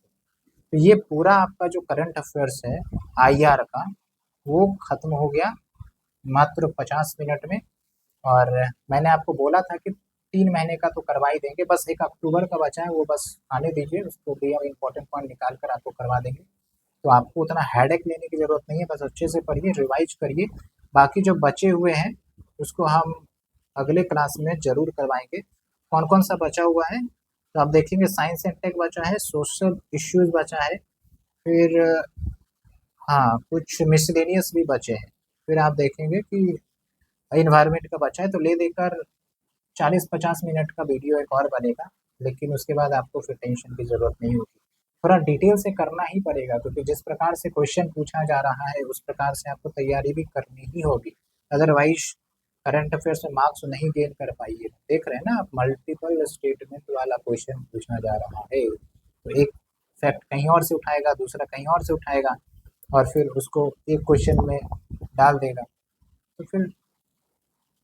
तो ये पूरा आपका जो करंट अफेयर्स है आईआर का, वो खत्म हो गया मात्र 50 मिनट में। और मैंने आपको बोला था कि 3 महीने का तो करवा ही देंगे, बस 1 अक्टूबर का बचा है, वो बस आने दीजिए, उसको भी हम इम्पोर्टेंट पॉइंट निकाल कर आपको करवा देंगे। तो आपको उतना हेडेक लेने की ज़रूरत नहीं है, बस अच्छे से पढ़िए, रिवाइज करिए। बाकी जो बचे हुए हैं उसको हम अगले क्लास में ज़रूर करवाएँगे। कौन-कौन सा बचा हुआ है? तो आप देखेंगे साइंस एंड टेक बचा है, सोशल इश्यूज़ बचा है, फिर हाँ, कुछ मिसलेनियस भी बचे हैं। फिर आप देखेंगे कि एनवायरनमेंट का बचा है, तो ले देकर 40-50 मिनट का वीडियो एक और बनेगा, लेकिन उसके बाद आपको फिर टेंशन की ज़रूरत नहीं होगी। थोड़ा डिटेल से करना ही पड़ेगा क्योंकि जिस प्रकार से क्वेश्चन पूछा जा रहा है उस प्रकार से आपको तैयारी भी करनी ही होगी। अदरवाइज़ करंट अफेयर्स में मार्क्स नहीं गेन कर पाइए। देख रहे हैं ना आप, मल्टीपल स्टेटमेंट वाला क्वेश्चन पूछा जा रहा है। तो एक फैक्ट कहीं और से उठाएगा, दूसरा कहीं और से उठाएगा और फिर उसको एक क्वेश्चन में डाल देगा। तो फिर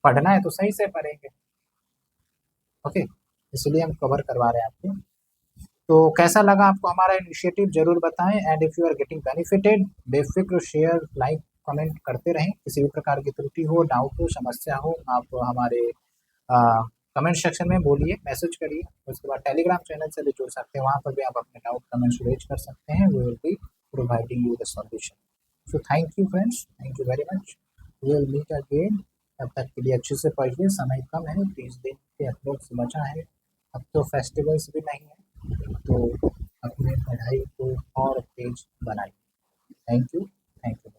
पढ़ना है तो सही से पढ़ेंगे। ओके, इसलिए हम कवर करवा रहे हैं आपको। तो कैसा लगा आपको हमारा इनिशिएटिव ज़रूर बताएं, and if you are getting benefited बेफिक्र शेयर, लाइक, कमेंट करते रहें। किसी भी प्रकार की त्रुटि हो, डाउट हो, समस्या हो, आप हमारे कमेंट सेक्शन में बोलिए, मैसेज करिए। उसके बाद टेलीग्राम चैनल से भी जुड़ सकते हैं, वहाँ पर भी आप अपने डाउट कमेंट्स रेज कर सकते हैं। We will be providing you the solution. So thank you friends, thank you very much. We will meet again. तब तक के लिए अच्छे से पढ़िए, समय कम है, 30 दिन के अप्रोक्स बचा है। अब तो फेस्टिवल्स भी नहीं है, तो अपनी पढ़ाई को और तेज बनाइए। Thank you, thank you.